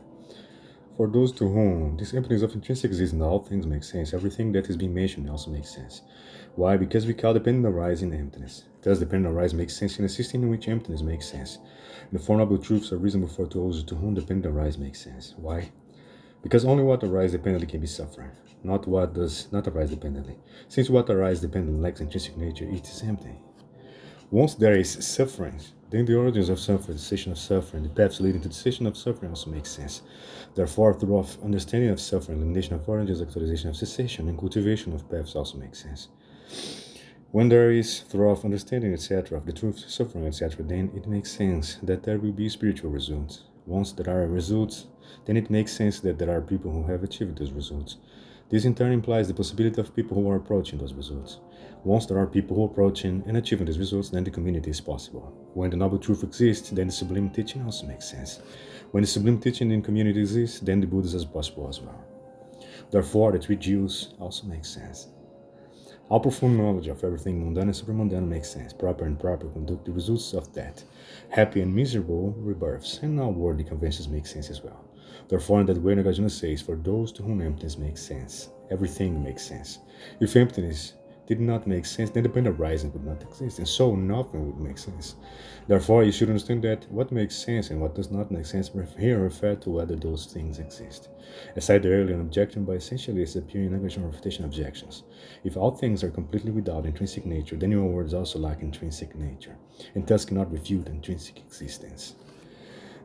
Speaker 2: For those to whom this emptiness of intrinsic existence, all things make sense. Everything that is being mentioned also makes sense. Why? Because we call dependent arising emptiness. Thus, dependent arising makes sense in a system in which emptiness makes sense. The Four Noble Truths are reasonable for those to whom dependent arise makes sense. Why? Because only what arises dependently can be suffering, not what does not arise dependently. Since what arises dependently lacks intrinsic nature, it is empty. Once there is suffering,
Speaker 1: Then the origins of suffering, the cessation of suffering, the paths leading to the cessation of suffering also make sense. Therefore, through understanding of suffering, elimination of origins, actualization of cessation, and cultivation of paths also make sense. When there is through understanding, etc., of the truth, suffering, etc., then it makes sense that there will be spiritual results. Once there are results, then it makes sense that there are people who have achieved those results. This in turn implies the possibility of people who are approaching those results. Once there are people who are approaching and achieving these results, then the community is possible. When the noble truth exists, then the sublime teaching also makes sense. When the sublime teaching in community exists, then the Buddhas is possible as well. Therefore, the three Jews also make sense. All profound knowledge of everything mundane and supermundane makes sense. Proper and proper conduct the results of that. Happy and miserable rebirths, and all worldly conventions make sense as well. Therefore, in that way, Nagarjuna says, for those to whom emptiness makes sense, everything makes sense. If emptiness did not make sense, then the point of rising would not exist, and so nothing would make sense. Therefore, you should understand that what makes sense and what does not make sense here refer to whether those things exist. As cited earlier, an objection by essentialists appear in Nagarjuna refutation objections. If all things are completely without intrinsic nature, then your words also lack intrinsic nature, and thus cannot refute intrinsic existence.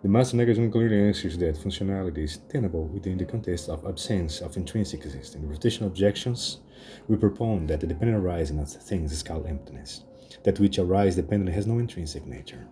Speaker 1: The Master Nagarjuna clearly answers that functionality is tenable within the context of absence of intrinsic existence. In the refutation objections, we propose that the dependent arising of things is called emptiness. That which arises dependently has no intrinsic nature.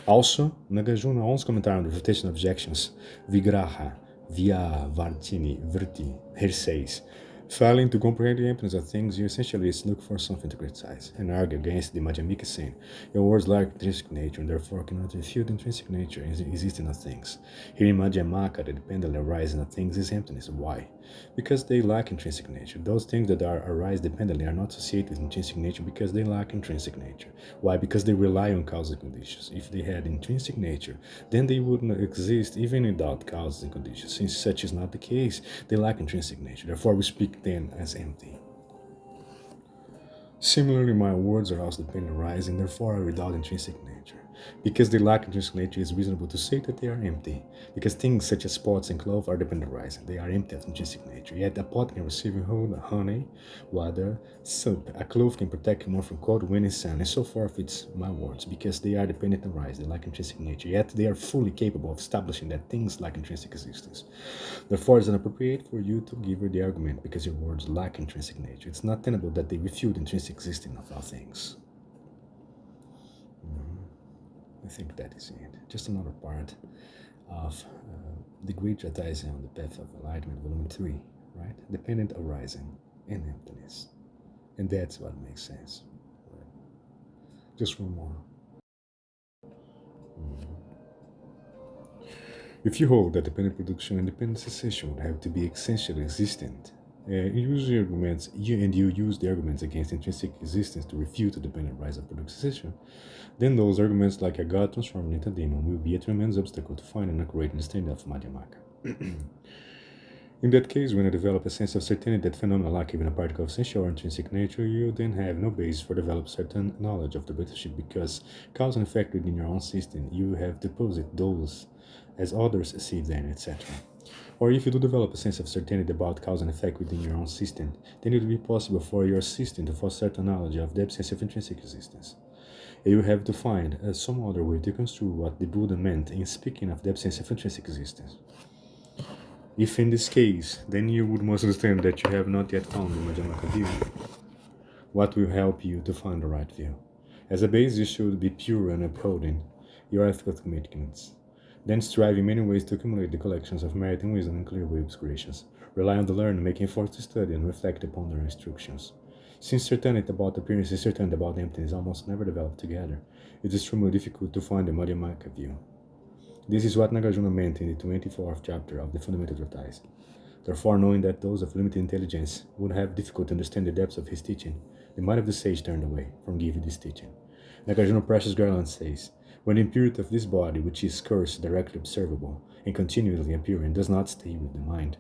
Speaker 1: Also, Nagarjuna owns commentary on the refutation objections, Vigraha, Via, Vartini, Vritti, here says, failing to comprehend the emptiness of things, you essentially look for something to criticize, and argue against the Madhyamika saying, your words lack intrinsic nature, and therefore cannot refute the intrinsic nature existing of things. Here in Madhyamaka, the dependently arising of things is emptiness. Why? Because they lack intrinsic nature. Those things that arise dependently are not associated with intrinsic nature because they lack intrinsic nature. Why? Because they rely on causal conditions. If they had intrinsic nature, then they wouldn't exist even without causes and conditions. Since such is not the case, they lack intrinsic nature. Therefore, we speak then as empty. Similarly, my words are also dependent arising, therefore are without intrinsic nature. Because they lack intrinsic nature, it is reasonable to say that they are empty. Because things such as pots and cloth are dependent arising, they are empty of intrinsic nature. Yet a pot can receive honey, water, soap. A cloth can protect one from cold, wind, and sun, and so forth. It's my words. Because they are dependent arising, they lack intrinsic nature. Yet they are fully capable of establishing that things lack intrinsic existence. Therefore, it is inappropriate for you to give her the argument because your words lack intrinsic nature. It's not tenable that they refute intrinsic existence of all things. I think that is it. Just another part of the great treatise on the path of enlightenment, volume 3, right? Dependent arising and emptiness. And that's what makes sense. Right? Just one more. If you hold that dependent production and dependent cessation would have to be essentially existent, you use the arguments, you use the arguments against intrinsic existence to refute the dependent rise of product cessation, then those arguments like a god transformed into a demon will be a tremendous obstacle to find an accurate understanding of Madhyamaka. In that case, when you develop a sense of certainty that phenomena lack even a particle of essential or intrinsic nature, you then have no basis for develop certain knowledge of the relationship because cause and effect within your own system, you have deposited those as others see them, etc. Or if you do develop a sense of certainty about cause and effect within your own system, then it will be possible for your system to foster certain knowledge of the absence of intrinsic existence. And you have to find some other way to construe what the Buddha meant in speaking of the absence of intrinsic existence. If in this case, then you would must understand that you have not yet found the Madhyamaka view. What will help you to find the right view? As a base, you should be pure and upholding your ethical commitments. Then strive in many ways to accumulate the collections of merit and wisdom and clear way obscurations. Rely on the learner, making efforts to study and reflect upon their instructions. Since certainty about appearance and certainty about emptiness almost never develop together, it is extremely difficult to find the Madhyamaka view. This is what Nagarjuna meant in the 24th chapter of the Fundamental Treatise. Therefore, knowing that those of limited intelligence would have difficulty to understand the depths of his teaching, the mind of the sage turned away from giving this teaching. Nagarjuna Precious Garland says, when the impurity of this body, which is cursed, directly observable, and continually appearing, does not stay with the mind,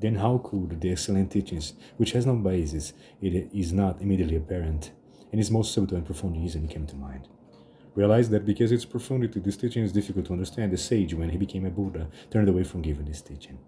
Speaker 1: then how could the excellent teachings, which has no basis, it is not immediately apparent, and is most subtle and profound easily came to mind? Realize that because its profundity, this teaching is difficult to understand, the sage, when he became a Buddha, turned away from giving this teaching.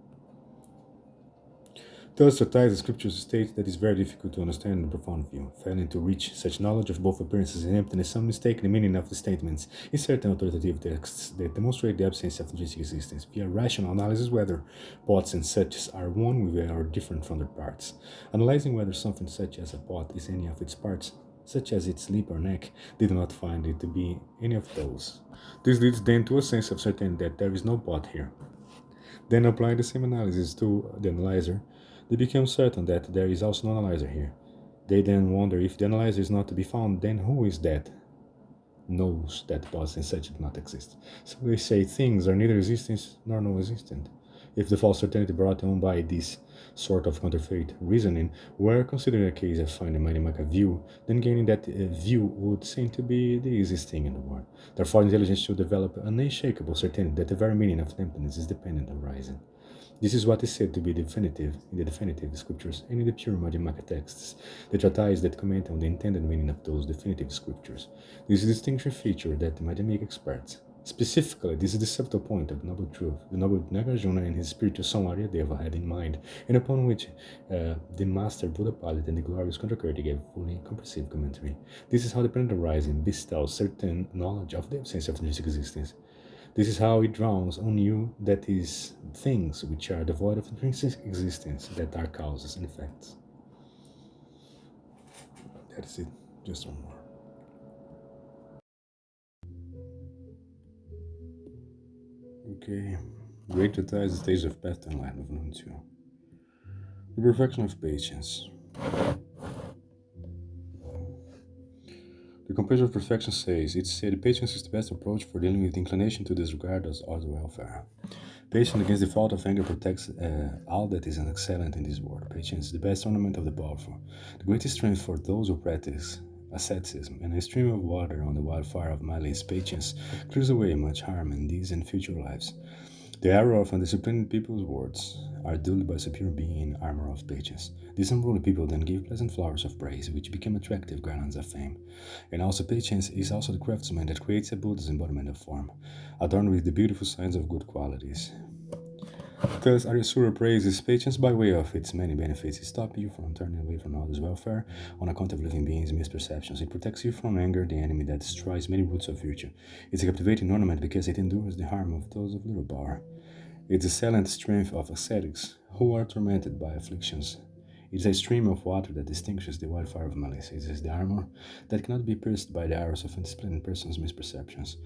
Speaker 1: Thus, the scriptures state that it is very difficult to understand the profound view. Failing to reach such knowledge of both appearances and emptiness, some mistake the meaning of the statements in certain authoritative texts that demonstrate the absence of intrinsic existence via rational analysis whether pots and such are one with or different from their parts. Analyzing whether something such as a pot is any of its parts, such as its lip or neck, did not find it to be any of those. This leads then to a sense of certainty that there is no pot here. Then applying the same analysis to the analyzer, they become certain that there is also no analyzer here. They then wonder if the analyzer is not to be found, then who is that knows that pods and such do not exist? So they say things are neither existent nor non-existent. If the false certainty brought on by this sort of counterfeit reasoning were considered a case of finding Mathematical view, then gaining that view would seem to be the easiest thing in the world. Therefore, intelligence should develop an unshakable certainty that the very meaning of emptiness is dependent on horizon. This is what is said to be definitive in the definitive scriptures and in the pure Madhyamaka texts, the treatises that comment on the intended meaning of those definitive scriptures. This is a distinction feature that the Madhyamaka experts. Specifically, this is the subtle point of the noble truth, the noble Nagarjuna and his spiritual son Aryadeva had in mind, and upon which the master Buddhapali and the glorious Kondrakarti gave fully comprehensive commentary. This is how the planet horizon bestows certain knowledge of the absence of intrinsic existence. This is how it drowns on you, that is, things which are devoid of intrinsic existence, that are causes and effects. That is it. Just one more. Okay. Great treatise, the stage of path to enlightenment, volume 2. The perfection of patience. The compassion of perfection says, it said patience is the best approach for dealing with the inclination to disregard other welfare. Patience against the fault of anger protects all that is excellent in this world. Patience is the best ornament of the powerful. The greatest strength for those who practice asceticism, and a stream of water on the wildfire of malice, patience clears away much harm in these and future lives. The arrow of undisciplined people's words are dulled by superior being in armor of patience. These unruly people then give pleasant flowers of praise, which become attractive garlands of fame. And also patience is also the craftsman that creates a Buddha's embodiment of form, adorned with the beautiful signs of good qualities. Thus, Aryasura praises patience by way of its many benefits. It stops you from turning away from others' welfare on account of living beings' misperceptions. It protects you from anger, the enemy that destroys many roots of virtue. It's a captivating ornament because it endures the harm of those of little power. It's a silent strength of ascetics who are tormented by afflictions. It is a stream of water that distinguishes the wildfire of malice. It is the armor that cannot be pierced by the arrows of undisciplined persons' misperceptions.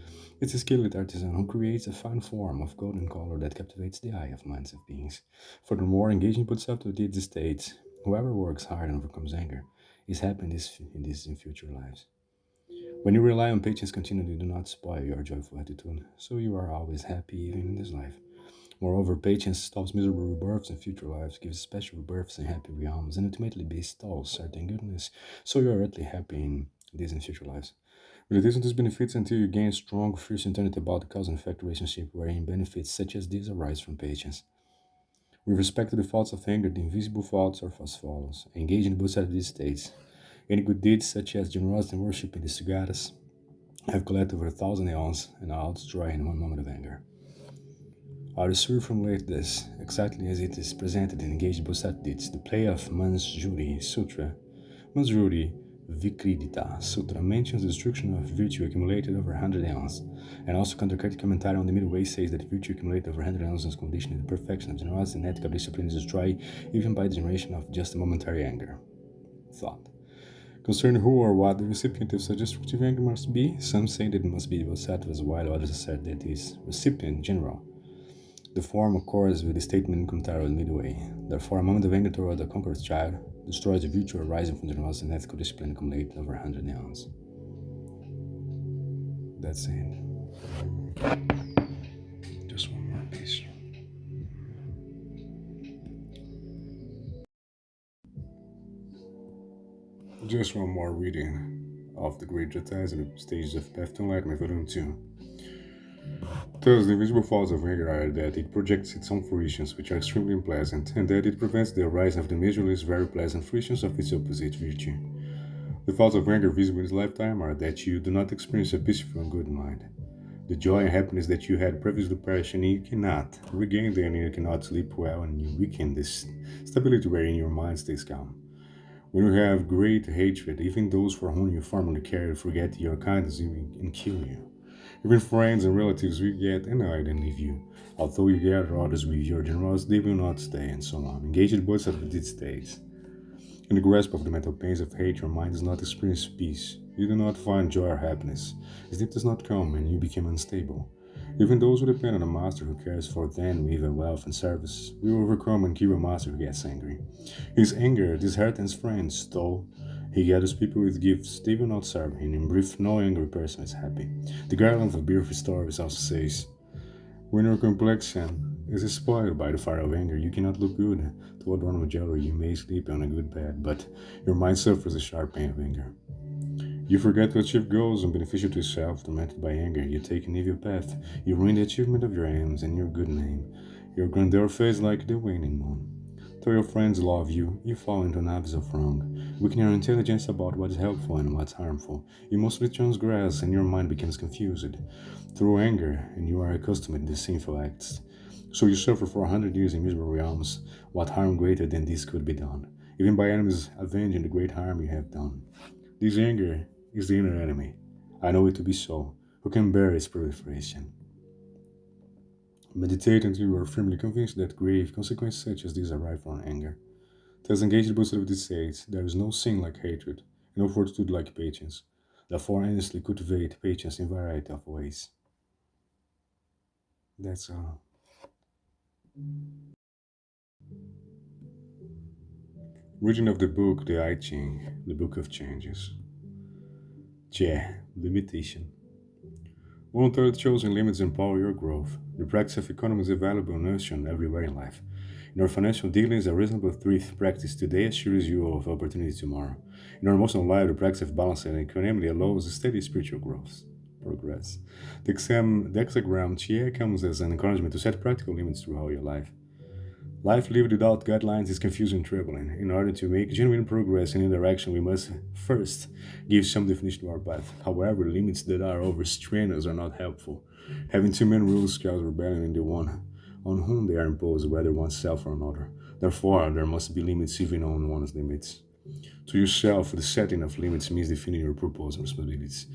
Speaker 1: It's a skilled artisan who creates a fine form of golden color that captivates the eye of minds of beings. Furthermore, engaging puts up to deeds states, whoever works hard and overcomes anger is happy in these and future lives. When you rely on patience continually, do not spoil your joyful attitude, so you are always happy even in this life. Moreover, patience stops miserable rebirths in future lives, gives special rebirths in happy realms, and ultimately bestows certain goodness, so you are earthly happy in these and future lives. Meditation these benefits until you gain strong, fierce certainty about the cause and effect relationship, wherein benefits such as these arise from patience. With respect to the faults of anger, the invisible faults are as follows. Engage in both sides of these states. Any good deeds, such as generosity and worship in the Sugatas, have collected over 1,000 aeons and are all destroyed in one moment of anger. Aryasura formulated this exactly as it is presented in Engaged Bodhisattvas, the play of Manjuri Sutra. Manjuri Vikridita Sutra mentions the destruction of virtue accumulated over 100 aeons, and also Kondrakarti commentary on the middle way says that virtue accumulated over 100 aeons is conditioned to the perfection of generosity and ethical discipline is destroyed even by the generation of just a momentary anger. Thought. Concerning who or what the recipient of such destructive anger must be, some say that it must be the Bodhisattvas, while others assert that it is recipient in general. The form accords with the statement in commentary on midway. Therefore, a moment of anger toward the conqueror's child destroys the virtue arising from generosity and ethical discipline accumulated over 100 aeons. That's it. Just one more piece. Just one more reading of the Great Treatise and the Stages of Path to Enlightenment, volume 2. Thus, the invisible faults of anger are that it projects its own fruitions, which are extremely unpleasant, and that it prevents the arising of the measureless, very pleasant fruitions of its opposite virtue. The faults of anger visible in this lifetime are that you do not experience a peaceful and good mind, The joy and happiness that you had previously perished, and you cannot regain them, and you cannot sleep well, and you weaken this stability wherein your mind stays calm. When you have great hatred, even those for whom you formerly cared forget your kindness and kill you. Even friends and relatives will get annoyed and leave you. Although you gather others with your generosity, they will not stay, and so on. Engaged both of these states. In the grasp of the mental pains of hate, your mind does not experience peace. You do not find joy or happiness. Sleep does not come, and you become unstable. Even those who depend on a master who cares for them with wealth and service will overcome and kill a master who gets angry. His anger disheartens friends, though he gathers people with gifts, they will not serve him. In brief, no angry person is happy. The garland of beautiful stories also says, when your complexion is spoiled by the fire of anger, you cannot look good. To adorn with jewelry, you may sleep on a good bed, but your mind suffers the sharp pain of anger. You forget to achieve goals unbeneficial to yourself, tormented by anger. You take an evil path. You ruin the achievement of your aims and your good name. Your grandeur fades like the waning moon. Though your friends love you, you fall into an abyss of wrong, weakening your intelligence about what is helpful and what's harmful. You mostly transgress, and your mind becomes confused through anger, and you are accustomed to sinful acts. So you suffer for 100 years in miserable realms. What harm greater than this could be done, even by enemies avenging the great harm you have done? This anger is the inner enemy. I know it to be so. Who can bear its proliferation? Meditate until you are firmly convinced that grave consequences such as these arise from anger. Thus engaged both of these states, there is no sin like hatred, and no fortitude like patience. Therefore, earnestly cultivate patience in variety of ways. That's all. Reading of the book The I Ching, the Book of Changes. Limitation. One-third chosen limits empower your growth. The practice of economy is available in action everywhere in life. In your financial dealings, a reasonable thrift practice today assures you of opportunity tomorrow. In our emotional life, the practice of balance and equanimity allows steady spiritual growth. Progress. The hexagram Chia comes as an encouragement to set practical limits throughout your life. Life lived without guidelines is confusing and troubling. In order to make genuine progress in any direction, we must first give some definition to our path. However, limits that are overstrained us are not helpful. Having too many rules causes rebellion in the one on whom they are imposed, whether oneself or another. Therefore, there must be limits even on one's limits. To yourself, the setting of limits means defining your purpose and responsibilities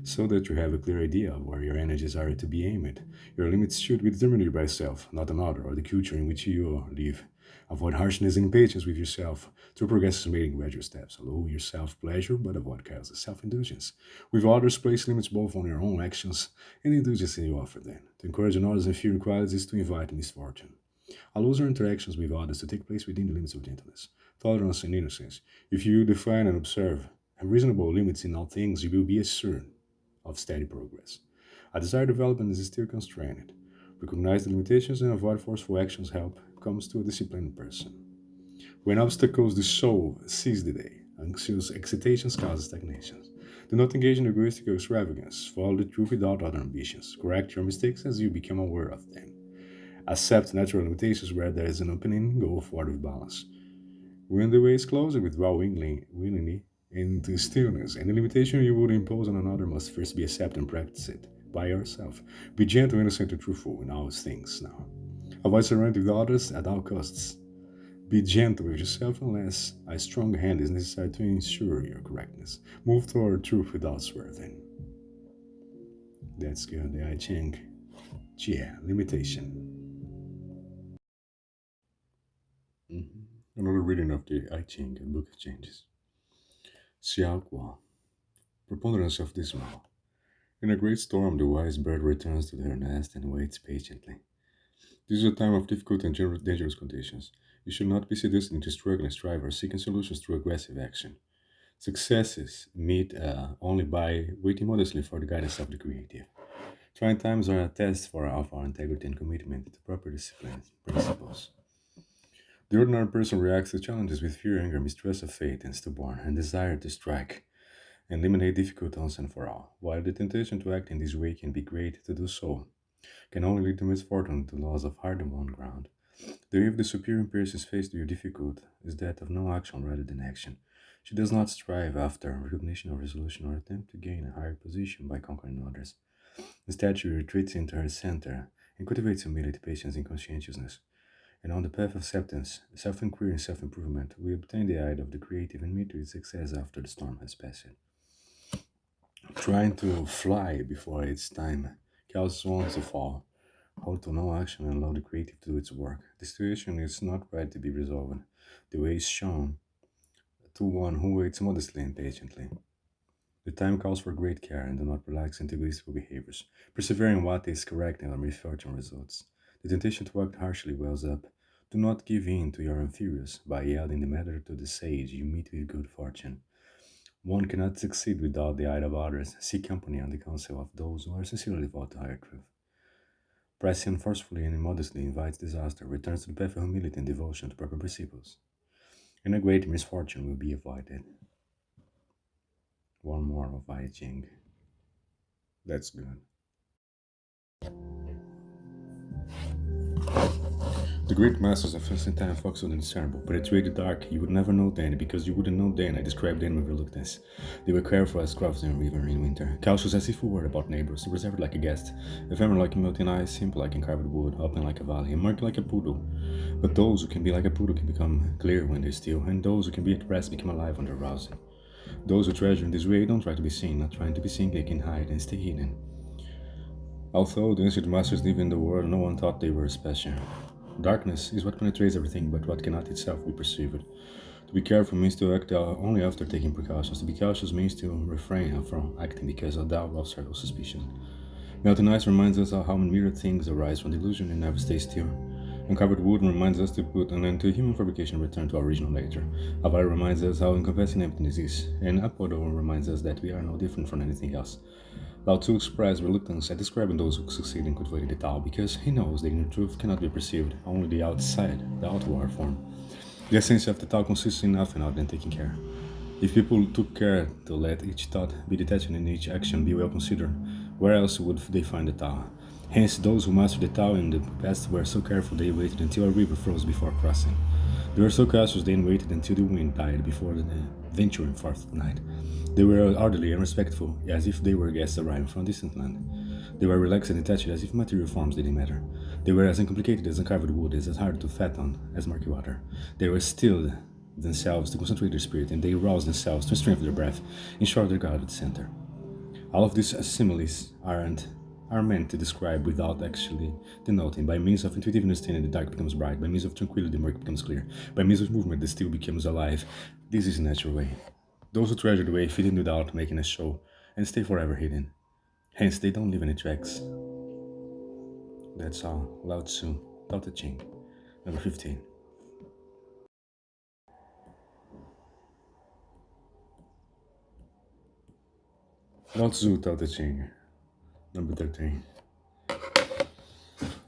Speaker 1: so that you have a clear idea of where your energies are to be aimed. Your limits should be determined by yourself, not another, or the culture in which you live. Avoid harshness and impatience with yourself. To progress is made in gradual steps. Allow yourself pleasure, but avoid causes self-indulgence. With others, place limits both on your own actions and the indulgence you offer them. To encourage others' inferior qualities is to invite misfortune. Allow your interactions with others to take place within the limits of gentleness, tolerance, and innocence. If you define and observe reasonable limits in all things, you will be assured of steady progress. A desired development is still constrained. Recognize the limitations and avoid forceful actions help comes to a disciplined person. When obstacles the soul, seize the day. Anxious excitations cause stagnations. Do not engage in egoistic extravagance. Follow the truth without other ambitions. Correct your mistakes as you become aware of them. Accept natural limitations where there is an opening, go forward with balance. When the way is closed, withdraw willingly into stillness. Any limitation you would impose on another must first be accepted and practice it by yourself. Be gentle, innocent, and truthful in all things now. Avoid surrendering with others at all costs. Be gentle with yourself unless a strong hand is necessary to ensure your correctness. Move toward truth without swerving. That's good. The I Ching. Limitation. Another reading of the I Ching, and Book of Changes. Xiaoguo. Preponderance of this law. In a great storm, the wise bird returns to her nest and waits patiently. This is a time of difficult and dangerous conditions. You should not be seduced into struggle and strive or seeking solutions through aggressive action. Successes meet only by waiting modestly for the guidance of the creative. Trying times are a test of our integrity and commitment to proper discipline principles. The ordinary person reacts to challenges with fear, anger, mistrust of fate, and stubborn, and desire to strike and eliminate difficult once and for all. While the temptation to act in this way can be great, to do so can only lead to misfortune, to loss of hard-won ground. The way of the superior person faced with difficult is that of no action rather than action. She does not strive after recognition or resolution or attempt to gain a higher position by conquering others.
Speaker 2: Instead, she retreats into her center and cultivates humility, patience, and conscientiousness. And on the path of acceptance, self-inquiry, and self-improvement, we obtain the aid of the creative and meet with success after the storm has passed. Trying to fly before its time causes one to fall, hold to no action, and allow the creative to do its work. The situation is not ready to be resolved. The way is shown to one who waits modestly and patiently. The time calls for great care and do not relax into wasteful behaviors, persevering in what is correct and misfortune results. The temptation to act harshly wells up. Do not give in to your inferiors by yielding the matter to the sage you meet with good fortune. One cannot succeed without the aid of others. Seek company and the counsel of those who are sincerely devoted to higher truth. Pressing forcefully and immodestly invites disaster, returns to the path of humility and devotion to proper principles, and a great misfortune will be avoided. One more of I Ching. That's good. The great masters of ancient time focused on the discernible, but it's really dark. You would never know then, because you wouldn't know then. I described them with reluctance. They were careful as crofts in a river in winter, cautious as if we were about neighbors, reserved like a guest, ephemeral like melting ice, simple like carved wood, open like a valley, and murky like a poodle. But those who can be like a poodle can become clear when they're still, and those who can be at rest become alive when they're rousing. Those who treasure in this way don't try to be seen, not trying to be seen, they can hide and stay hidden. Although the ancient masters live in the world, no one thought they were special. Darkness is what penetrates everything, but what cannot itself be perceived. To be careful means to act only after taking precautions. To be cautious means to refrain from acting because of doubt or suspicion. Melting ice reminds us of how myriad things arise from delusion and never stay still. Uncovered wood reminds us to put an end to human fabrication and return to our original nature. A valley reminds us how encompassing emptiness is, and a puddle reminds us that we are no different from anything else. Lao Tzu expressed reluctance at describing those who succeed in cultivating the Tao because he knows the inner truth cannot be perceived, only the outside, the outward form. The essence of the Tao consists in nothing other than taking care. If people took care to let each thought be detached and each action be well considered, where else would they find the Tao? Hence, those who mastered the Tao in the past were so careful they waited until a river froze before crossing. They were so cautious they waited until the wind died before venturing forth at night. They were orderly and respectful, as if they were guests arriving from a distant land. They were relaxed and detached, as if material forms didn't matter. They were as uncomplicated as uncarved wood, as hard to fathom as murky water. They were stilled themselves to concentrate their spirit, and they roused themselves to strengthen their breath, in short, their God at the center. All of these similes are meant to describe without actually denoting. By means of intuitive understanding, the dark becomes bright. By means of tranquility, the murk becomes clear. By means of movement, the still becomes alive. This is the natural way. Those who treasure the way fit in without making a show, and stay forever hidden. Hence, they don't leave any tracks. That's all. Lao Tzu, Tao Te Ching, number 15. Lao Tzu, Tao Te Ching, number 13.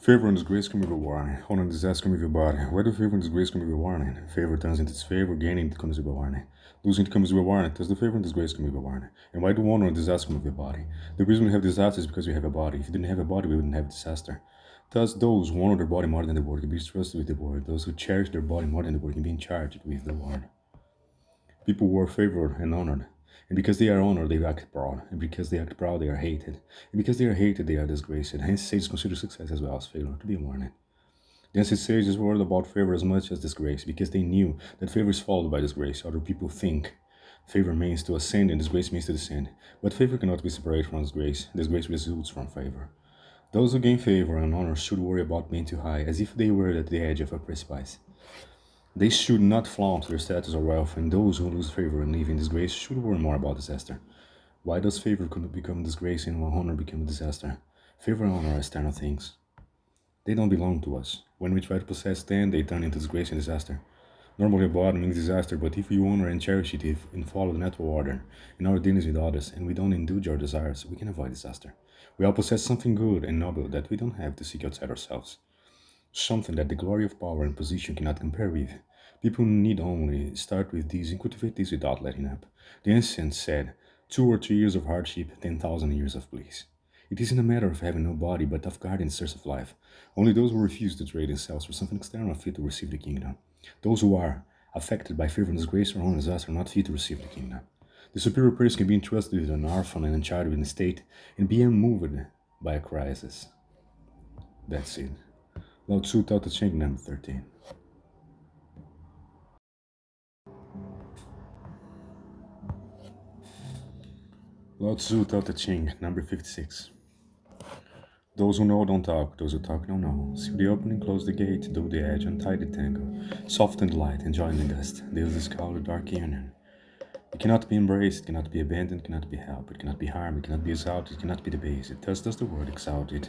Speaker 2: Favor and disgrace come with a warning. Honor and disaster come with a body. Why do favor and disgrace come with a warning? Favor turns into disfavor, gaining comes with a warning. Losing comes with a warning. Does the favor and disgrace come with a warning? And why do honor and disaster come with a body? The reason we have disaster is because we have a body. If we didn't have a body, we wouldn't have disaster. Thus, those who honor their body more than the word can be trusted with the word. Those who cherish their body more than the word can be charged with the word. People who are favored and honored. And because they are honored, they act proud. And because they act proud, they are hated. And because they are hated, they are disgraced. Hence, sages consider success as well as failure to be a warning. The ancient sages worried about favor as much as disgrace, because they knew that favor is followed by disgrace. Other people think favor means to ascend and disgrace means to descend. But favor cannot be separated from disgrace. Disgrace results from favor. Those who gain favor and honor should worry about being too high, as if they were at the edge of a precipice. They should not flaunt their status or wealth, and those who lose favor and live in disgrace should worry more about disaster. Why does favor become disgrace and honor become a disaster? Favor and honor are external things. They don't belong to us. When we try to possess them, they turn into disgrace and disaster. Normally a bottom means disaster, but if we honor and cherish it and follow the natural order in our dealings with others, and we don't indulge our desires, we can avoid disaster. We all possess something good and noble that we don't have to seek outside ourselves. Something that the glory of power and position cannot compare with. People need only start with these and cultivate these without letting up. The ancients said, 2 or 3 years of hardship, 10,000 years of bliss. It isn't a matter of having no body, but of guarding the source of life. Only those who refuse to trade themselves for something external are fit to receive the kingdom. Those who are affected by fear and disgrace or honor disaster are not fit to receive the kingdom. The superior praise can be entrusted with an orphan and a child in a state and be unmoved by a crisis. That's it. Lao Tzu Tao Te Ching, number 13. Lao Tzu Tao Te Ching, number 56. Those who know don't talk, those who talk don't know. See the opening, close the gate, do the edge, untie the tangle. Soften the light and join the dust. This is called the dark union. It cannot be embraced, it cannot be abandoned, it cannot be helped, it cannot be harmed, it cannot be exalted, it cannot be debased. Thus does the word exalted.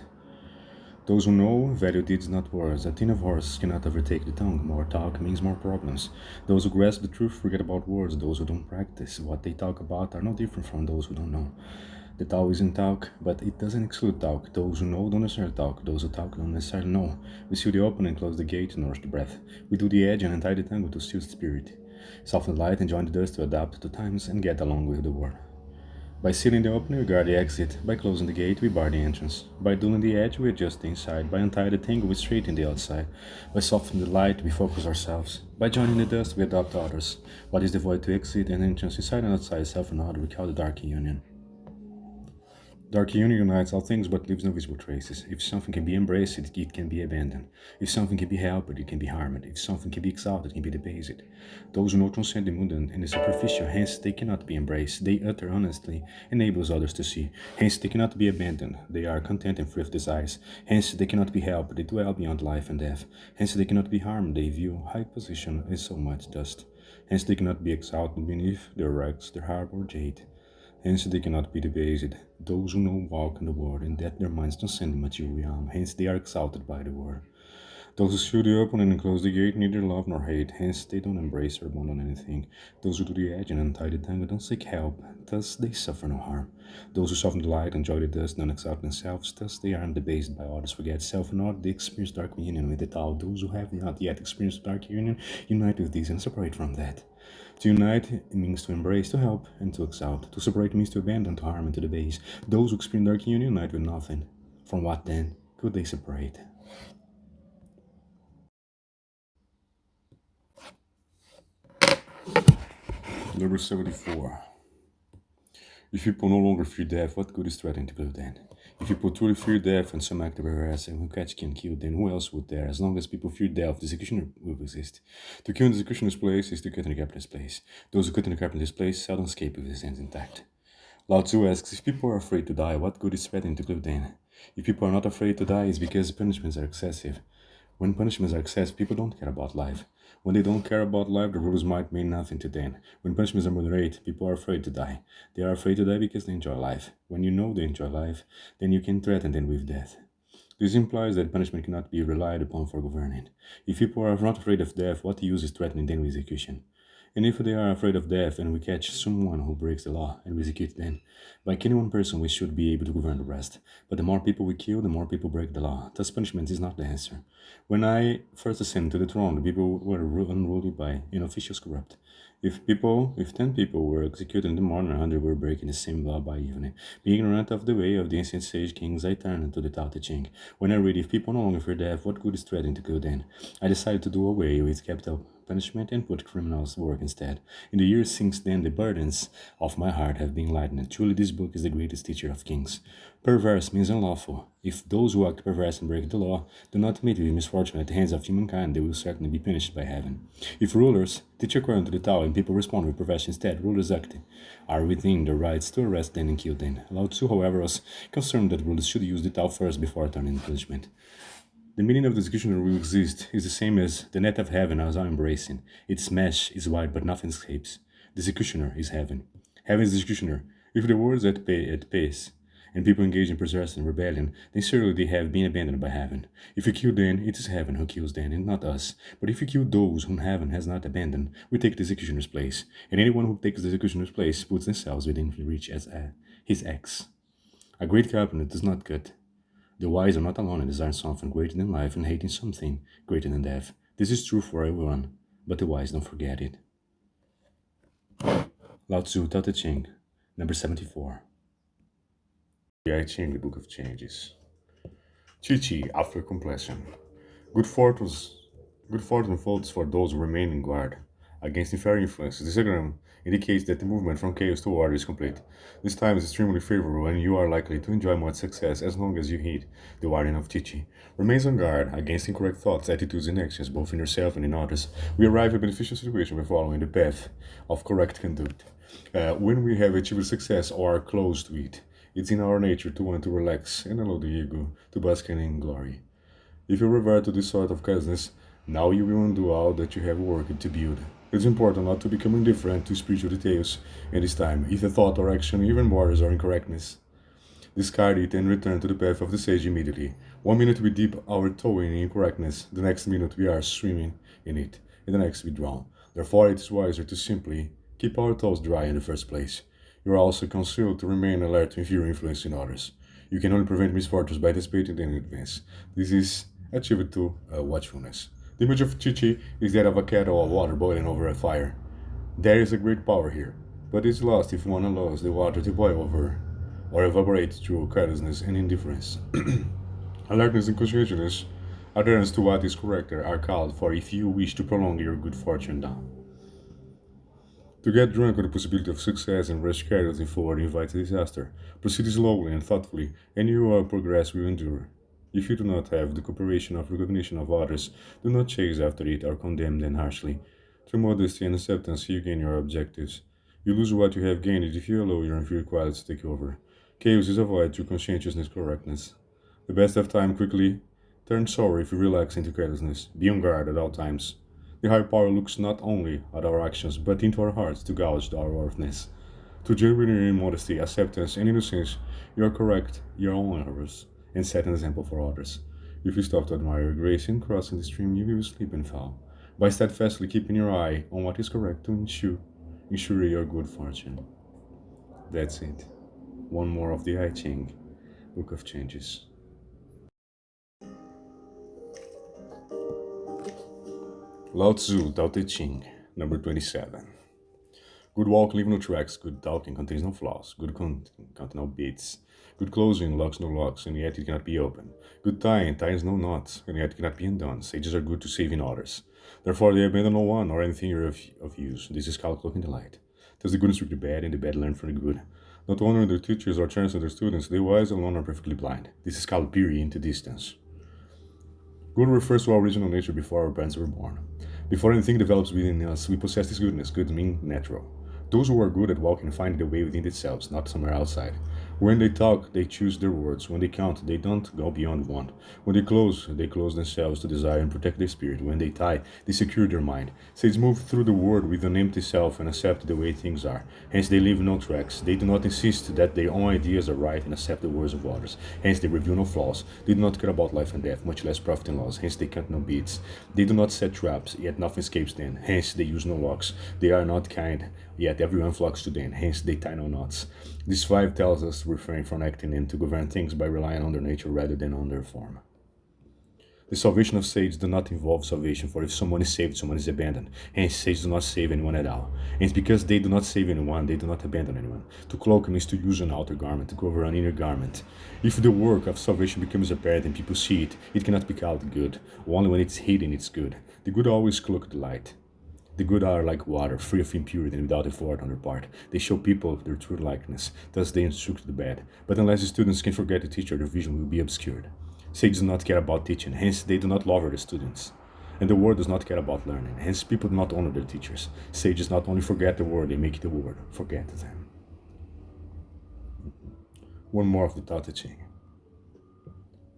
Speaker 2: Those who know value deeds, not words. A tin of horse cannot overtake the tongue. More talk means more problems. Those who grasp the truth forget about words. Those who don't practice what they talk about are no different from those who don't know. The Tao is in talk, but it doesn't exclude talk. Those who know don't necessarily talk. Those who talk don't necessarily know. We seal the open and close the gate to nourish the breath. We do the edge and untie the tangle to still the spirit. Soften the light and join the dust to adapt to times and get along with the world. By sealing the opening, we guard the exit. By closing the gate, we bar the entrance. By dulling the edge, we adjust the inside. By untying the tangle, we straighten the outside. By softening the light, we focus ourselves. By joining the dust, we adopt others. What is the void to exit and entrance inside and outside, self and other, we call the dark union. Dark union unites all things but leaves no visible traces. If something can be embraced, it can be abandoned. If something can be helped, it can be harmed. If something can be exalted, it can be debased. Those who know transcend the mundane and the superficial, hence they cannot be embraced. They utter honestly, enables others to see. Hence they cannot be abandoned. They are content and free of desires. Hence they cannot be helped. They dwell beyond life and death. Hence they cannot be harmed. They view high position as so much dust. Hence they cannot be exalted beneath their rags, their harp or jade. Hence they cannot be debased. Those who know walk in the world, and that their minds transcend the material realm. Hence they are exalted by the world. Those who seal the open and close the gate neither love nor hate. Hence they don't embrace or abandon anything. Those who do the edge and untie the tangle don't seek help. Thus they suffer no harm. Those who soften the light, enjoy the dust, don't exalt themselves. Thus they are debased by others. Forget self and not they experience dark union with the Tao. Those who have not yet experienced dark union unite with these and separate from that. To unite it means to embrace, to help, and to exalt. To separate means to abandon, to harm, and to debase. Those who experience dark union unite with nothing. From what then could they separate? Number 74. If people no longer fear death, what good is threatening to kill then? If people truly fear death and some act of harassing who catch can kill, then who else would dare? As long as people fear death, the executioner will exist. To kill in the executioner's place is to cut in the carpenter's place. Those who cut in the carpenter's place seldom escape with his hands intact. Lao Tzu asks, if people are afraid to die, what good is threatening to kill then? If people are not afraid to die, it's because punishments are excessive. When punishments are excessive, people don't care about life. When they don't care about life, the rules might mean nothing to them. When punishments are moderate, people are afraid to die. They are afraid to die because they enjoy life. When you know they enjoy life, then you can threaten them with death. This implies that punishment cannot be relied upon for governing. If people are not afraid of death, what use is threatening them with execution? And if they are afraid of death and we catch someone who breaks the law and we execute them, by killing one person we should be able to govern the rest. But the more people we kill, the more people break the law. Thus punishment is not the answer. When I first ascended to the throne, the people were unruly by officials corrupt. If 10 people were executed in the morning, 100 were breaking the same law by evening. Being ignorant of the way of the ancient sage kings, I turned to the Tao Te Ching. When I read, if people no longer fear death, what good is threatening to kill then? I decided to do away with capital punishment and put criminals to work instead. In the years since then, the burdens of my heart have been lightened. Truly, this book is the greatest teacher of kings. Perverse means unlawful. If those who act perverse and break the law do not meet with misfortune at the hands of humankind, they will certainly be punished by heaven. If rulers teach according to the Tao and people respond with perverse instead, rulers are within their rights to arrest them and kill them. Lao Tzu, however, was concerned that rulers should use the Tao first before turning punishment. The meaning of the executioner will exist is the same as the net of heaven as I'm embracing. Its mesh is wide, but nothing escapes. The executioner is heaven. Heaven is the executioner. If the world is at pace, and people engage in perverse and rebellion, then surely they have been abandoned by heaven. If we kill them, it is heaven who kills them, and not us. But if we kill those whom heaven has not abandoned, we take the executioner's place. And anyone who takes the executioner's place puts themselves within reach as his axe. A great carpenter does not cut. The wise are not alone in desiring something greater than life and hating something greater than death. This is true for everyone, but the wise don't forget it. Lao Tzu Tao Te Ching, number 74. The I Ching, the Book of Changes. Chi Chi, after completion. Good fortune folds for those who remain in guard.
Speaker 1: against inferior influence. This diagram indicates that the movement from chaos to order is complete. This time is extremely favorable and you are likely to enjoy much success as long as you heed the warning of Chichi. Remain on guard against incorrect thoughts, attitudes, and actions, both in yourself and in others. We arrive at a beneficial situation by following the path of correct conduct. When we have achieved success or are close to it, it's in our nature to want to relax and allow the ego to bask in glory. If you revert to this sort of carelessness, now you will undo all that you have worked to build. It's important not to become indifferent to spiritual details, and this time, if a thought or action even borders on incorrectness, discard it and return to the path of the sage immediately. 1 minute we dip our toe in incorrectness, the next minute we are swimming in it, and the next we drown. Therefore, it is wiser to simply keep our toes dry in the first place. You are also counseled to remain alert to inferior influence in others. You can only prevent misfortunes by anticipating them in advance. This is achieved through watchfulness. The image of Chichi is that of a kettle of water boiling over a fire. There is a great power here, but it's lost if one allows the water to boil over or evaporate through carelessness and indifference. Alertness and conscientiousness, adherence to what is correct, are called for if you wish to prolong your good fortune down. To get drunk on the possibility of success and rush carelessly forward invites disaster. Proceed slowly and thoughtfully, and your progress will endure. If you do not have the cooperation of recognition of others, do not chase after it or condemn them harshly. Through modesty and acceptance, you gain your objectives. You lose what you have gained if you allow your inferior qualities to take over. Chaos is avoided through conscientiousness correctness. The best of time quickly turn sour if you relax into carelessness. Be on guard at all times. The higher power looks not only at our actions, but into our hearts to gouge our worthiness. To genuine modesty, acceptance, and innocence, you are correct your own errors, and set an example for others. If you stop to admire your grace in crossing the stream, you will slip and fall. By steadfastly keeping your eye on what is correct to ensure your good fortune. That's it. One more of the I Ching, Book of Changes. Lao Tzu, Tao Te Ching, number 27. Good walk leave no tracks, good talking contains no flaws, good count no beats. Good closing locks no locks, and yet it cannot be opened. Good tying ties no knots, and yet it cannot be undone. Sages are good to saving others. Therefore they abandon no one or anything of use. This is called cloaking the light. Thus the good instruct the bad, and the bad learn from the good. Not honoring their teachers or chancing their students, the wise alone are perfectly blind. This is called peering into distance. Good refers to our original nature before our parents were born. Before anything develops within us, we possess this goodness. Good means natural. Those who are good at walking find the way within themselves, not somewhere outside. When they talk, they choose their words. When they count, they don't go beyond one. When they close themselves to desire and protect their spirit. When they tie, they secure their mind. Sages move through the world with an empty self and accept the way things are. Hence they leave no tracks. They do not insist that their own ideas are right and accept the words of others. Hence they reveal no flaws. They do not care about life and death, much less profit and loss. Hence they count no beats. They do not set traps, yet nothing escapes them. Hence they use no locks. They are not kind, yet everyone flocks to them. Hence they tie no knots. This 5 tells us to refrain from acting and to govern things by relying on their nature rather than on their form. The salvation of sages does not involve salvation, for if someone is saved, someone is abandoned. Hence, sages do not save anyone at all. And because they do not save anyone, they do not abandon anyone. To cloak means to use an outer garment, to cover an inner garment. If the work of salvation becomes apparent and people see it, it cannot be called good. Only when it's hidden, it's good. The good always cloak the light. The good are like water, free of impurity and without effort on their part. They show people their true likeness, thus they instruct the bad. But unless the students can forget the teacher, their vision will be obscured. Sages do not care about teaching, hence they do not love their students. And the world does not care about learning, hence people do not honor their teachers. Sages not only forget the word, they make the word forget them. One more of the Tao Te Ching.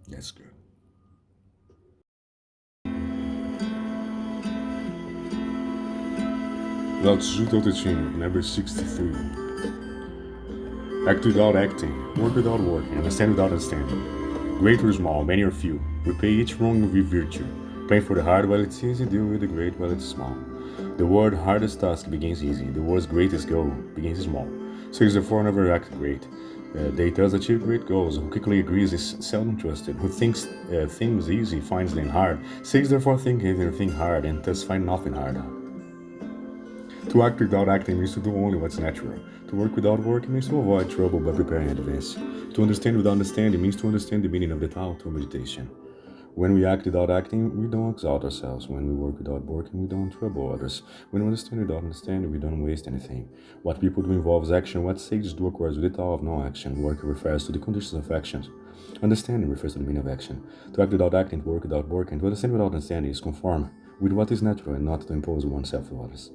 Speaker 1: That's good. Lao Tzu Tao Te Ching, number 63. Act without acting, work without working, understand without understanding. Great or small, many or few, repay each wrong with virtue. Plan for the hard while it's easy, deal with the great while it's small. The word hardest task begins easy, the word's greatest goal begins small. Sages therefore never act great. They thus achieve great goals. Who quickly agrees is seldom trusted. Who thinks things easy finds them hard. Sages therefore think everything hard and thus find nothing hard. To act without acting means to do only what's natural. To work without working means to avoid trouble by preparing in advance. To understand without understanding means to understand the meaning of the Tao through meditation.
Speaker 2: When we act without acting, we don't exalt ourselves. When we work without working, we don't trouble others. When we understand without understanding, we don't waste anything. What people do involves action. What sages do occurs with the Tao of no action. Work refers to the conditions of actions. Understanding refers to the meaning of action. To act without acting, to work without working, to understand without understanding is conform with what is natural and not to impose oneself to others.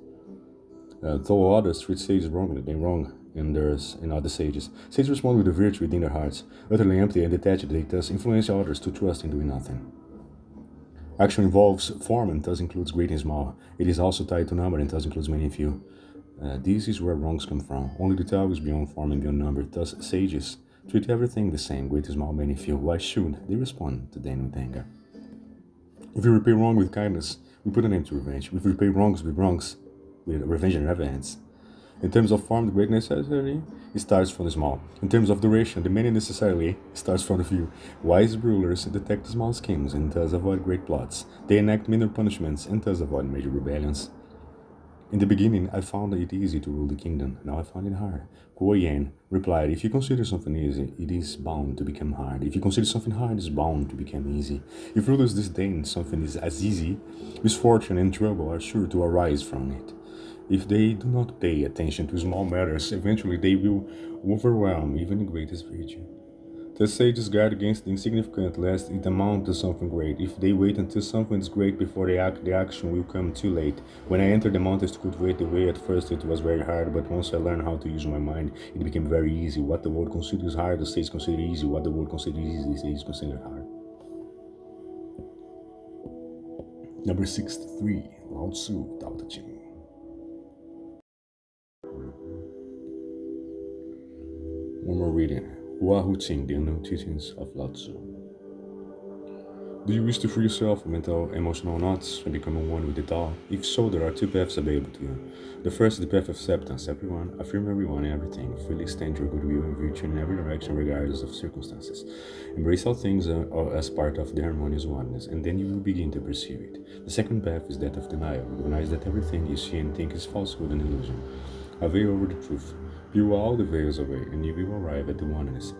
Speaker 2: Though others treat sages wrongly, they wrong in other sages. Sages respond with the virtue within their hearts. Utterly empty and detached, they thus influence others to trust in doing nothing. Action involves form and thus includes great and small. It is also tied to number and thus includes many and few. This is where wrongs come from. Only the Tao is beyond form and beyond number. Thus, sages treat everything the same, great and small, many and few. Why should they respond to them with anger? If we repay wrong with kindness, we put an end to revenge. If we repay wrongs, with revenge never ends. In terms of form, the great necessarily starts from the small. In terms of duration, the many necessarily starts from the few. Wise rulers detect small schemes and thus avoid great plots. They enact minor punishments and thus avoid major rebellions. In the beginning, I found it easy to rule the kingdom. Now I find it hard. Kuo Yan replied, if you consider something easy, it is bound to become hard. If you consider something hard, it is bound to become easy. If rulers disdain something is as easy, misfortune and trouble are sure to arise from it. If they do not pay attention to small matters, eventually they will overwhelm even the greatest virtue. The sages guard against the insignificant lest it amount to something great. If they wait until something is great before they act, the action will come too late. When I entered the mountains to cultivate the way, at first it was very hard, but once I learned how to use my mind, it became very easy. What the world considers hard, the sages consider easy. What the world considers easy, the sages consider hard. Number 63, Lao Tzu, Tao Te Ching. One more reading. Hua Hu Qing, the Unknown Teachings of Lao Tzu. Do you wish to free yourself from mental, emotional knots and become one with the Tao? If so, there are two paths available to you. The first is the path of acceptance. Affirm everyone and everything. Freely extend your goodwill and virtue in every direction regardless of circumstances. Embrace all things as part of the harmonious oneness, and then you will begin to perceive it. The second path is that of denial. Recognize that everything you see and think is falsehood and illusion. A veil over the truth. Peel all the veils away, and you will arrive at the oneness.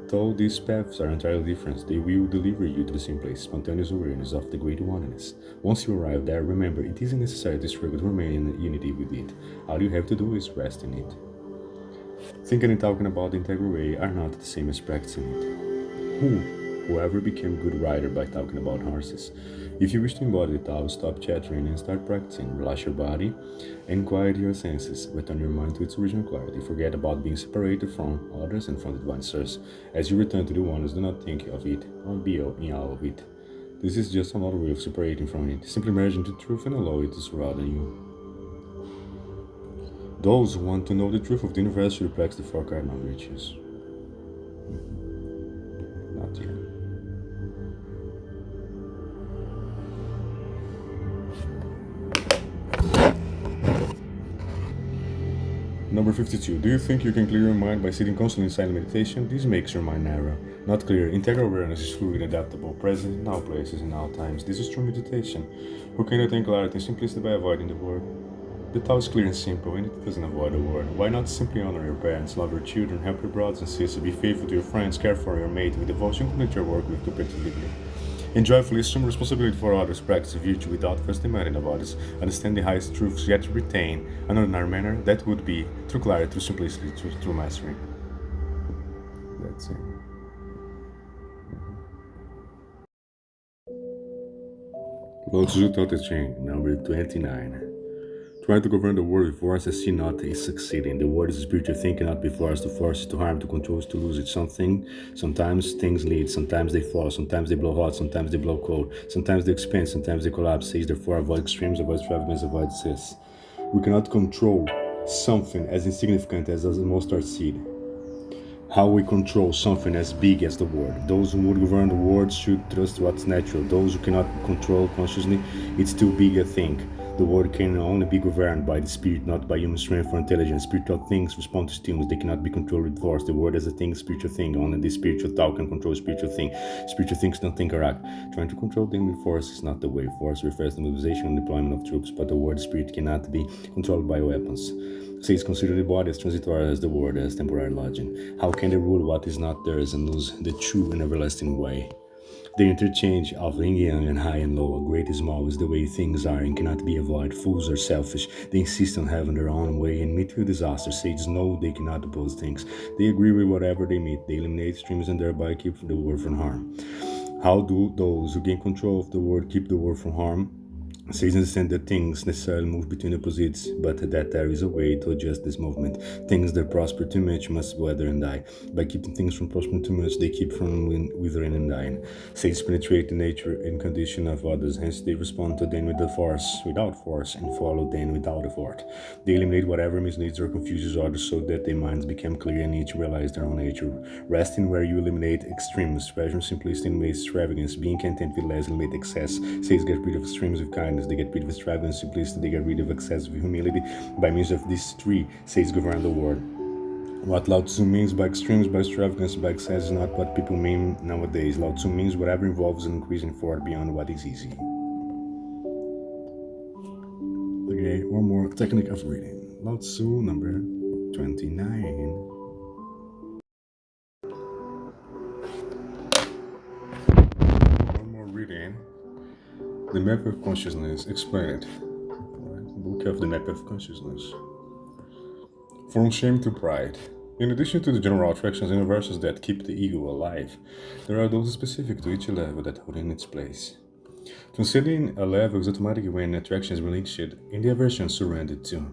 Speaker 2: Though these paths are entirely different, they will deliver you to the same place, spontaneous awareness of the great oneness. Once you arrive there, remember, it isn't necessary to struggle to remain in unity with it. All you have to do is rest in it. Thinking and talking about the integral way are not the same as practicing it. Whoever became a good rider by talking about horses. If you wish to embody the Tao, stop chattering and start practicing. Relax your body and quiet your senses. Return your mind to its original clarity. Forget about being separated from others and from the divine source. As you return to the oneness, do not think of it or be in awe of it. This is just another way of separating from it. Simply merge into truth and allow it to surround you. Those who want to know the truth of the universe should practice the four cardinal virtues. Not yet. Number 52. Do you think you can clear your mind by sitting constantly in silent meditation? This makes your mind narrow, not clear. Integral awareness is fluid and adaptable, present in all places and all times. This is true meditation. Who can attain clarity and simplicity by avoiding the word? The Tao is clear and simple, and it doesn't avoid the word. Why not simply honor your parents, love your children, help your brothers and sisters, be faithful to your friends, care for your mate with devotion, complete your work with competently, and joyfully assume responsibility for others, practice virtue without first demanding of others, understand the highest truths, yet retain an ordinary manner that would be through clarity, through simplicity, through mastery. That's it. Lao Tzu Tao Te Ching, number 29. Trying to govern the world with force and see not is succeeding. The word is spiritual thinking, not be forced to force, to harm, to control, to lose it. Sometimes things lead, sometimes they fall, sometimes they blow hot, sometimes they blow cold, sometimes they expand, sometimes they collapse. Says therefore avoid extremes, avoid extravagance, avoid excess. We cannot control something as insignificant as a mustard seed. How we control something as big as the world. Those who would govern the world should trust what's natural. Those who cannot control consciously, it's too big a thing. The world can only be governed by the spirit, not by human strength or intelligence. Spiritual things respond to stimulus. They cannot be controlled with force. The world as a thing is a spiritual thing. Only the spiritual Tao can control spiritual thing. Spiritual things don't think or act. Trying to control them with force is not the way. Force refers to mobilization and deployment of troops, but the world spirit cannot be controlled by weapons. Says consider the body as transitory as the world as temporary lodging. How can they rule what is not theirs and lose the true and everlasting way? The interchange of yin yang and high and low, great and small, is the way things are and cannot be avoided. Fools are selfish. They insist on having their own way and meet with disaster. Sages know they cannot oppose things. They agree with whatever they meet. They eliminate extremes and thereby keep the world from harm. How do those who gain control of the world keep the world from harm? Sages understand that things necessarily move between opposites, but that there is a way to adjust this movement. Things that prosper too much must wither and die. By keeping things from prospering too much, they keep from withering and dying. Sages penetrate the nature and condition of others, hence they respond to them without force, and follow them without effort. They eliminate whatever misleads or confuses others so that their minds become clear and each realize their own nature. Resting where you eliminate extremes, treasure simplicity and waste extravagance, being content with less eliminate excess. Sages get rid of extremes with kindness. They get rid of extravagance, simplicity, they get rid of excessive humility. By means of these three, sages govern the world. What Lao Tzu means by extremes, by extravagance, by excess is not what people mean nowadays. Lao Tzu means whatever involves an increasing forward beyond what is easy. Okay, one more technique of reading. Lao Tzu number 29. One more reading. The Map of Consciousness Explained. Book of the Map of Consciousness. From shame to pride. In addition to the general attractions and aversions that keep the ego alive, there are those specific to each level that hold in its place. Considering a level is automatic when attraction is relinquished and the aversion surrendered to.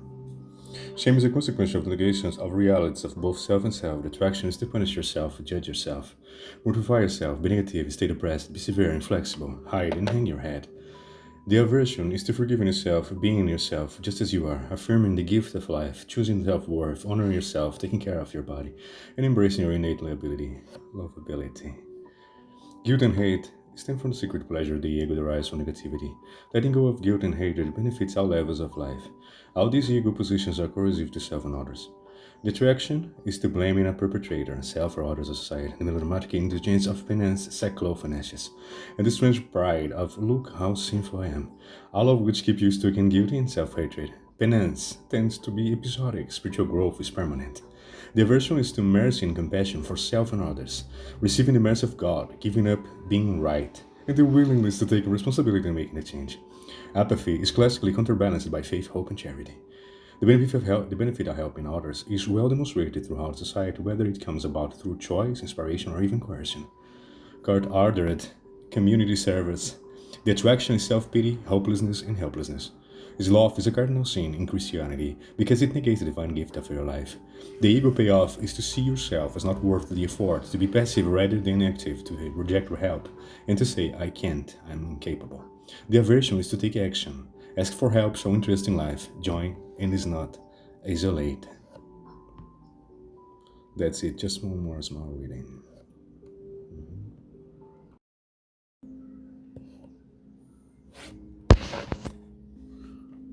Speaker 2: Shame is a consequence of the negations of realities of both self and self. The attraction is to punish yourself, judge yourself, mortify yourself, be negative, stay depressed, be severe, inflexible, hide, and hang your head. The aversion is to forgiving yourself, being yourself just as you are, affirming the gift of life, choosing self-worth, honoring yourself, taking care of your body, and embracing your innate lovability. Guilt and hate stem from the secret pleasure the ego derives from negativity. Letting go of guilt and hatred benefits all levels of life. All these ego positions are corrosive to self and others. The attraction is to blaming a perpetrator, self or others of society, the melodramatic indulgence of penance, sackcloth and ashes, and the strange pride of look how sinful I am, all of which keep you stuck in guilty and self-hatred. Penance tends to be episodic, spiritual growth is permanent. The aversion is to mercy and compassion for self and others, receiving the mercy of God, giving up being right, and the willingness to take responsibility in making a change. Apathy is classically counterbalanced by faith, hope, and charity. The benefit of helping others is well demonstrated throughout society, whether it comes about through choice, inspiration, or even coercion. Ardent community service. The attraction is self-pity, hopelessness, and helplessness. Sloth is a cardinal sin in Christianity because it negates the divine gift of your life. The ego payoff is to see yourself as not worth the effort, to be passive rather than active, to reject help, and to say, I can't, I'm incapable. The aversion is to take action, ask for help, show interest in life, join, and is not isolate. That's it, just one more small reading.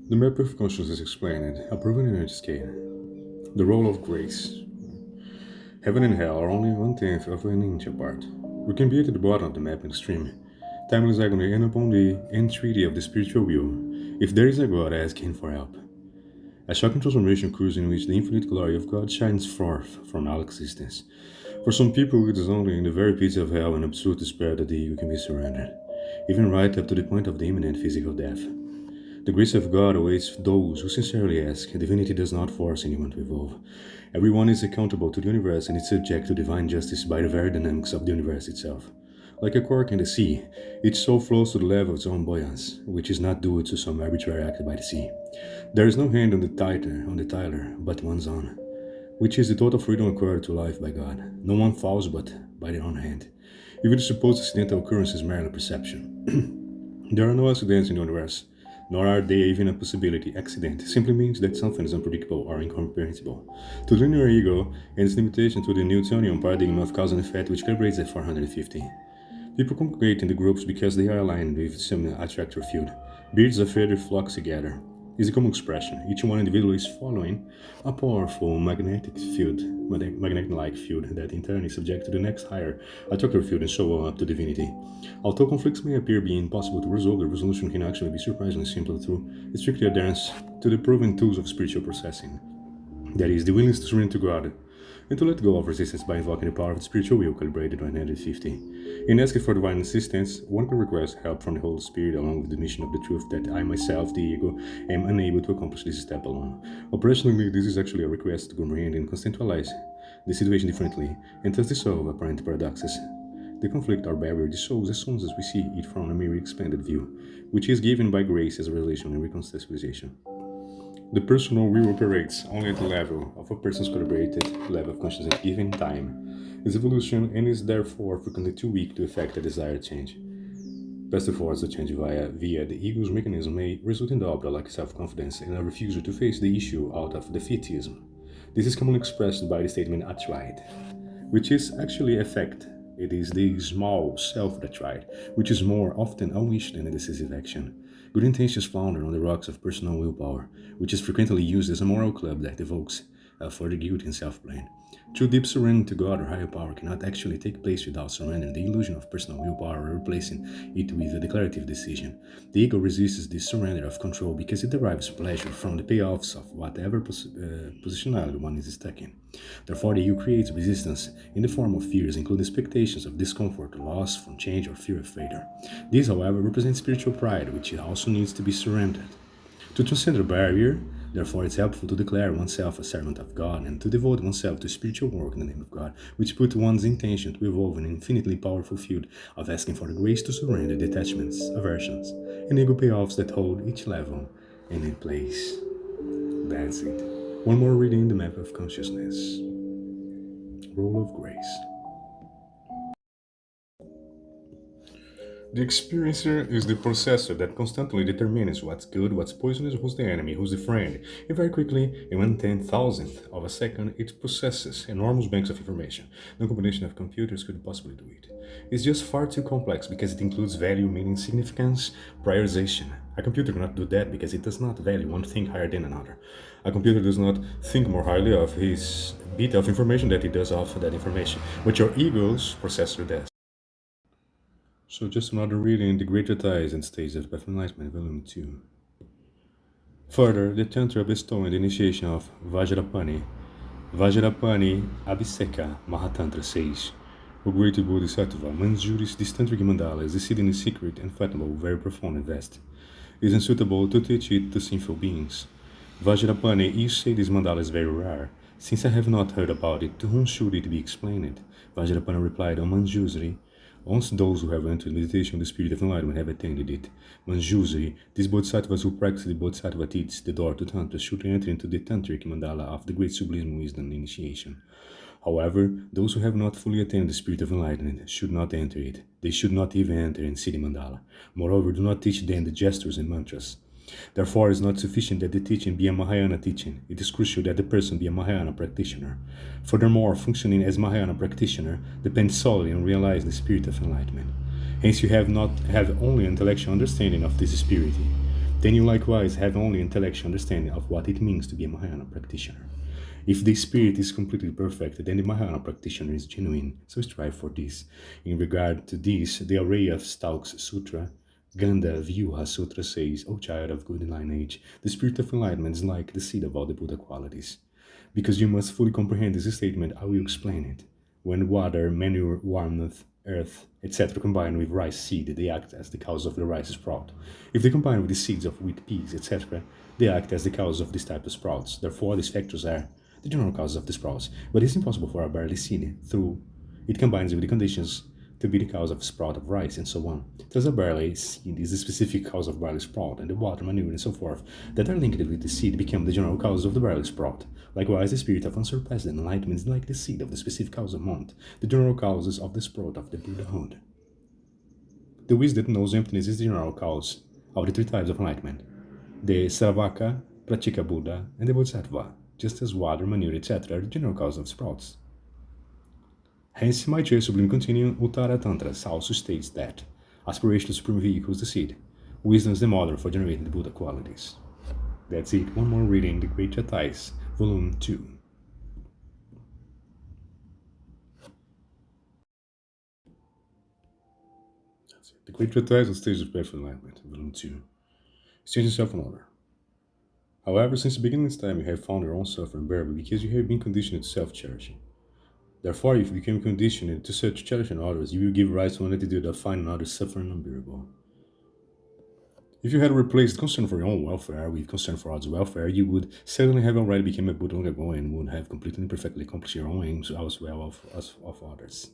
Speaker 2: The map of consciousness is explained, a proven energy scale. The role of grace. Heaven and hell are only 1/10 of an inch apart. We can be at the bottom of the map in extreme. Timeless agony and upon the entreaty of the spiritual will. If there is a God, ask him for help. A shocking transformation occurs in which the infinite glory of God shines forth from all existence. For some people, it is only in the very pits of hell and absolute despair that the ego can be surrendered, even right up to the point of the imminent physical death. The grace of God awaits those who sincerely ask. Divinity does not force anyone to evolve. Everyone is accountable to the universe and is subject to divine justice by the very dynamics of the universe itself. Like a cork in the sea, each soul flows to the level of its own buoyancy, which is not due to some arbitrary act by the sea. There is no hand on the tiller, but one's own, which is the total freedom accorded to life by God. No one falls but by their own hand. Even the supposed accidental occurrence is merely perception. There are no accidents in the universe, nor are they even a possibility. Accident simply means that something is unpredictable or incomprehensible. To the linear ego and its limitation to the Newtonian paradigm of cause and effect, which calibrates at 450. People congregate in the groups because they are aligned with some attractor field. Birds of feather flock together is a common expression. Each one individual is following a powerful magnetic-like field that in turn is subject to the next higher attractor field and so on up to divinity. Although conflicts may appear be impossible to resolve, the resolution can actually be surprisingly simple through strictly adherence to the proven tools of spiritual processing.
Speaker 1: That is, the willingness to surrender to God, and to let go of resistance by invoking the power of the spiritual will calibrated 150. In asking for divine assistance, one can request help from the Holy Spirit along with the mission of the truth that I myself, the ego, am unable to accomplish this step alone. Operationally, this is actually a request to comprehend and conceptualize the situation differently, and thus dissolve apparent paradoxes. The conflict or barrier dissolves as soon as we see it from a mere expanded view, which is given by grace as a revelation and reconciliation. The personal will operates only at the level of a person's calibrated level of consciousness given time. Its evolution and is therefore frequently too weak to effect a desired change. Best efforts to change via the ego's mechanism may result in doubt, like self-confidence, and a refusal to face the issue out of defeatism. This is commonly expressed by the statement "I tried," which is actually a fact. It is the small self that tried, which is more often a wish than a decisive action. Good intentions founder on the rocks of personal willpower, which is frequently used as a moral club that evokes further guilt and self-blame. True deep surrender to God or higher power cannot actually take place without surrendering the illusion of personal willpower or replacing it with a declarative decision. The ego resists this surrender of control because it derives pleasure from the payoffs of whatever positionality one is stuck in. Therefore, the ego creates resistance in the form of fears, including expectations of discomfort, loss from change, or fear of failure. This, however, represents spiritual pride, which also needs to be surrendered. To transcend the barrier, therefore, it's helpful to declare oneself a servant of God and to devote oneself to spiritual work in the name of God, which put one's intention to evolve in an infinitely powerful field of asking for the grace to surrender detachments, aversions, and ego payoffs that hold each level in its place. That's it. One more reading the map of consciousness. Role of grace. The experiencer is the processor that constantly determines what's good, what's poisonous, who's the enemy, who's the friend, and very quickly, in 1/10,000th of a second, it processes enormous banks of information. No combination of computers could possibly do it. It's just far too complex because it includes value, meaning, significance, prioritization. A computer cannot do that because it does not value one thing higher than another. A computer does not think more highly of his bit of information than it does of that information, but your ego's processor does. So just another reading, The Greater Ties and Stages of Path Enlightenment, Volume 2. Further, the Tantra bestowing the initiation of Vajrapani Abhiseka Mahatantra says, O great Bodhisattva, Manjuri's this tantric mandala is exceedingly secret, unfathomable, very profound and vast. It is unsuitable to teach it to sinful beings. Vajrapani, you say this mandala is very rare. Since I have not heard about it, to whom should it be explained? Vajrapani replied, O Manjusri, once those who have entered meditation in the spirit of enlightenment have attained it. Manjusri, these bodhisattvas who practice the bodhisattva teach the door to Tantra should enter into the tantric mandala of the great sublime wisdom initiation. However, those who have not fully attained the spirit of enlightenment should not enter it. They should not even enter in Siddhi Mandala. Moreover, do not teach them the gestures and mantras. Therefore, it is not sufficient that the teaching be a Mahayana teaching. It is crucial that the person be a Mahayana practitioner. Furthermore, functioning as Mahayana practitioner depends solely on realizing the spirit of enlightenment. Hence, you have not have only intellectual understanding of this spirit. Then you likewise have only intellectual understanding of what it means to be a Mahayana practitioner. If the spirit is completely perfect, then the Mahayana practitioner is genuine, so strive for this. In regard to this, the array of Stalks Sutra, Ganda Vyuha Sutra says, O child of good lineage, the spirit of enlightenment is like the seed of all the Buddha qualities. Because you must fully comprehend this statement, I will explain it. When water, manure, warmth, earth, etc. combine with rice seed, they act as the cause of the rice sprout. If they combine with the seeds of wheat, peas, etc., they act as the cause of this type of sprouts. Therefore, these factors are the general causes of the sprouts. But it's impossible for a barley seed, through it combines with the conditions to be the cause of sprout of rice, and so on. Thus, a barley seed is the specific cause of barley sprout, and the water, manure, and so forth that are linked with the seed become the general cause of the barley sprout. Likewise, the spirit of unsurpassed enlightenment is like the seed of the specific cause of Mount, the general causes of the sprout of the Buddhahood. The wisdom that knows emptiness is the general cause of the three types of enlightenment: the Saravaka, Pratika Buddha, and the Bodhisattva, just as water, manure, etc. are the general cause of sprouts. Hence, Maitreya Sublime Continuum Uttara Tantra also states that aspiration to supreme vehicle is the seed, wisdom is the mother for generating the Buddha qualities. That's it. One more reading, The Great Ties, Volume 2. That's it. The Great Ties on Stages of Path Enlightenment, Volume 2. Exchange yourself in order. However, since the beginning of time, you have found your own suffering bearable because you have been conditioned to self-cherishing. Therefore, if you became conditioned to such cherishing others, you will give rise to an attitude of finding others' suffering unbearable. If you had replaced concern for your own welfare with concern for others' welfare, you would certainly have already become a Buddha long ago and would have completely and perfectly accomplished your own aims as well as of others.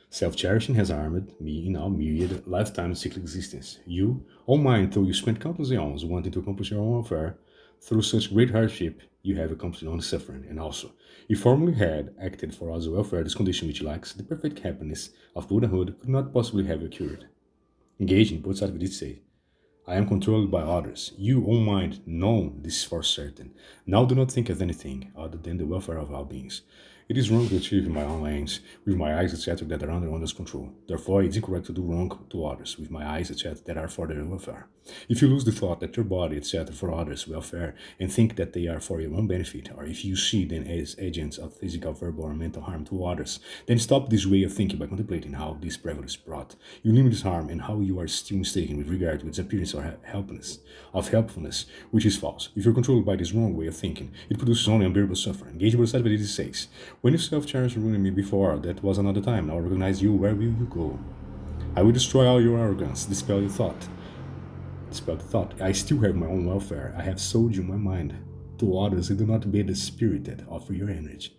Speaker 1: Self-cherishing has harmed me in our myriad lifetime cyclic existence. You, all mine, though you spent countless eons wanting to accomplish your own welfare, through such great hardship, you have accomplished your own suffering, and also, you formerly had acted for others' welfare, this condition which lacks the perfect happiness of Buddhahood could not possibly have occurred. Engaging, Bodhisattva did say, I am controlled by others. You, O mind, know this for certain. Now do not think of anything other than the welfare of all beings. It is wrong to achieve my own aims, with my eyes, etc., that are under others' control. Therefore, it is incorrect to do wrong to others, with my eyes, etc., that are for their welfare. If you lose the thought that your body, etc., for others' welfare, and think that they are for your own benefit, or if you see them as agents of physical, verbal, or mental harm to others, then stop this way of thinking by contemplating how this privilege is brought. You limit this harm and how you are still mistaken with regard to its appearance or helpfulness, which is false. If you're controlled by this wrong way of thinking, it produces only unbearable suffering. Engage Bodhisattva Deity says, when you self-cherish ruined me before, that was another time. Now I recognize you, where will you go? I will destroy all your arrogance, dispel the thought. I still have my own welfare. I have sold you my mind to others and do not be the spirit that offer your energy.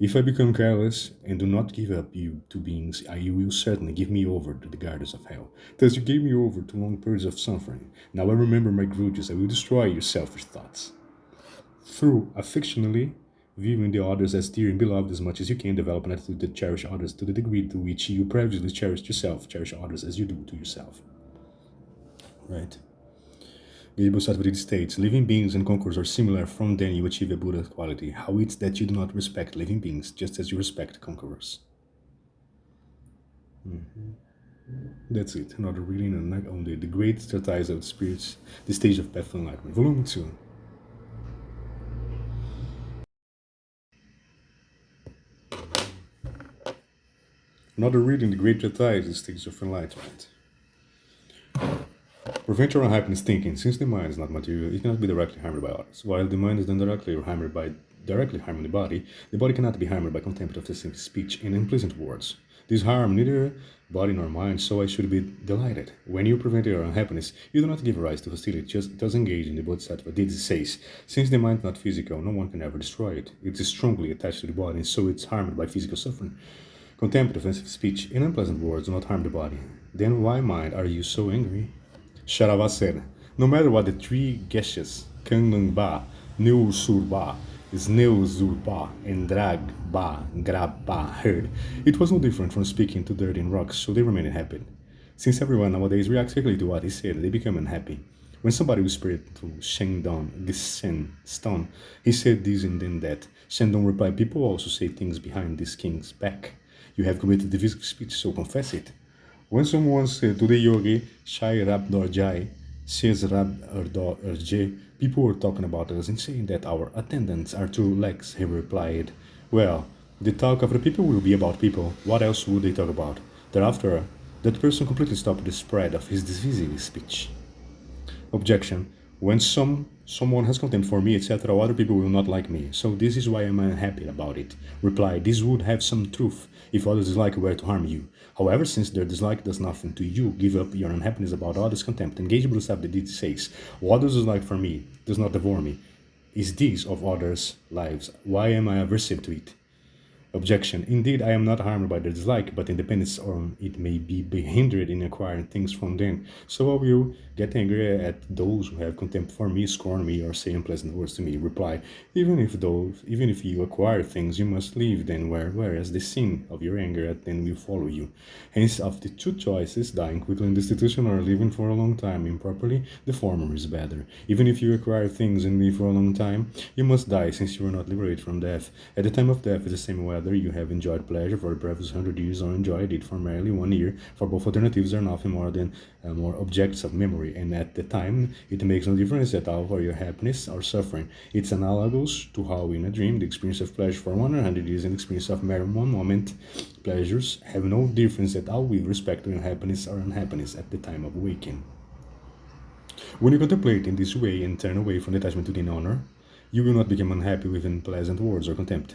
Speaker 1: If I become careless and do not give up you to beings, you will certainly give me over to the gardens of hell. Thus you gave me over to long periods of suffering. Now I remember my grudges. I will destroy your selfish thoughts. Through affectionately viewing the others as dear and beloved as much as you can, develop an attitude to cherish others to the degree to which you previously cherished yourself. Cherish others as you do to yourself. Right. Bodhisattva states, living beings and conquerors are similar. From then you achieve a Buddha quality. How it's that you do not respect living beings, just as you respect conquerors. That's it. Another reading on the Great Treatise of the Spirits, the Stage of Path of Enlightenment, Volume 2. Another reading, the Great Treatise, the Stage of Enlightenment. Prevent your unhappiness thinking. Since the mind is not material, it cannot be directly harmed by others. While the mind is then directly harming the body cannot be harmed by contempt of the same speech and unpleasant words. This harm neither body nor mind, so I should be delighted. When you prevent your unhappiness, you do not give rise to hostility, just does engage in the Bodhisattva Deity says. Since the mind is not physical, no one can ever destroy it. It is strongly attached to the body, and so it's harmed by physical suffering. Contempt, offensive speech, and unpleasant words do not harm the body. Then why, mind, are you so angry? Sharavas said, no matter what the three Geshes, Kanlangba, Neusurba, Sneuzurba, and Grabba heard, it was no different from speaking to dirt and rocks, so they remained happy. Since everyone nowadays reacts quickly to what he said, they become unhappy. When somebody whispered to Shendong, Stone, he said this and then that. Shendong replied, people also say things behind this king's back. You have committed the physical speech, so confess it. When someone said to the yogi, Shai Rab Dorjai, says Rab Urje, people were talking about us and saying that our attendants are two legs, he replied. Well, the talk of the people will be about people. What else would they talk about? Thereafter, that person completely stopped the spread of his diseasing speech. Objection. When someone has contempt for me, etc., other people will not like me, so this is why I'm unhappy about it. Reply. This would have some truth if others' dislike were to harm you. However, since their dislike does nothing to you, give up your unhappiness about others' contempt. Engage Bodhisattva Deity says, what others dislike for me does not devour me. Is this of others' lives? Why am I aversive to it? Objection. Indeed, I am not harmed by their dislike, but in dependence on it may be hindered in acquiring things from them. So I will get angry at those who have contempt for me, scorn me, or say unpleasant words to me. Reply. Even if you acquire things, you must leave them whereas the sin of your anger at them will follow you. Hence, of the two choices, dying quickly in destitution or living for a long time improperly, the former is better. Even if you acquire things and live for a long time, you must die, since you are not liberated from death. At the time of death is the same whether you have enjoyed pleasure for the previous 100 years or enjoyed it for merely 1 year, for both alternatives are nothing more than more objects of memory, and at the time it makes no difference at all for your happiness or suffering. It's analogous to how in a dream the experience of pleasure for 100 years and the experience of mere one moment pleasures have no difference at all with respect to your happiness or unhappiness at the time of waking. When you contemplate in this way and turn away from detachment to gain honor, you will not become unhappy with unpleasant words or contempt.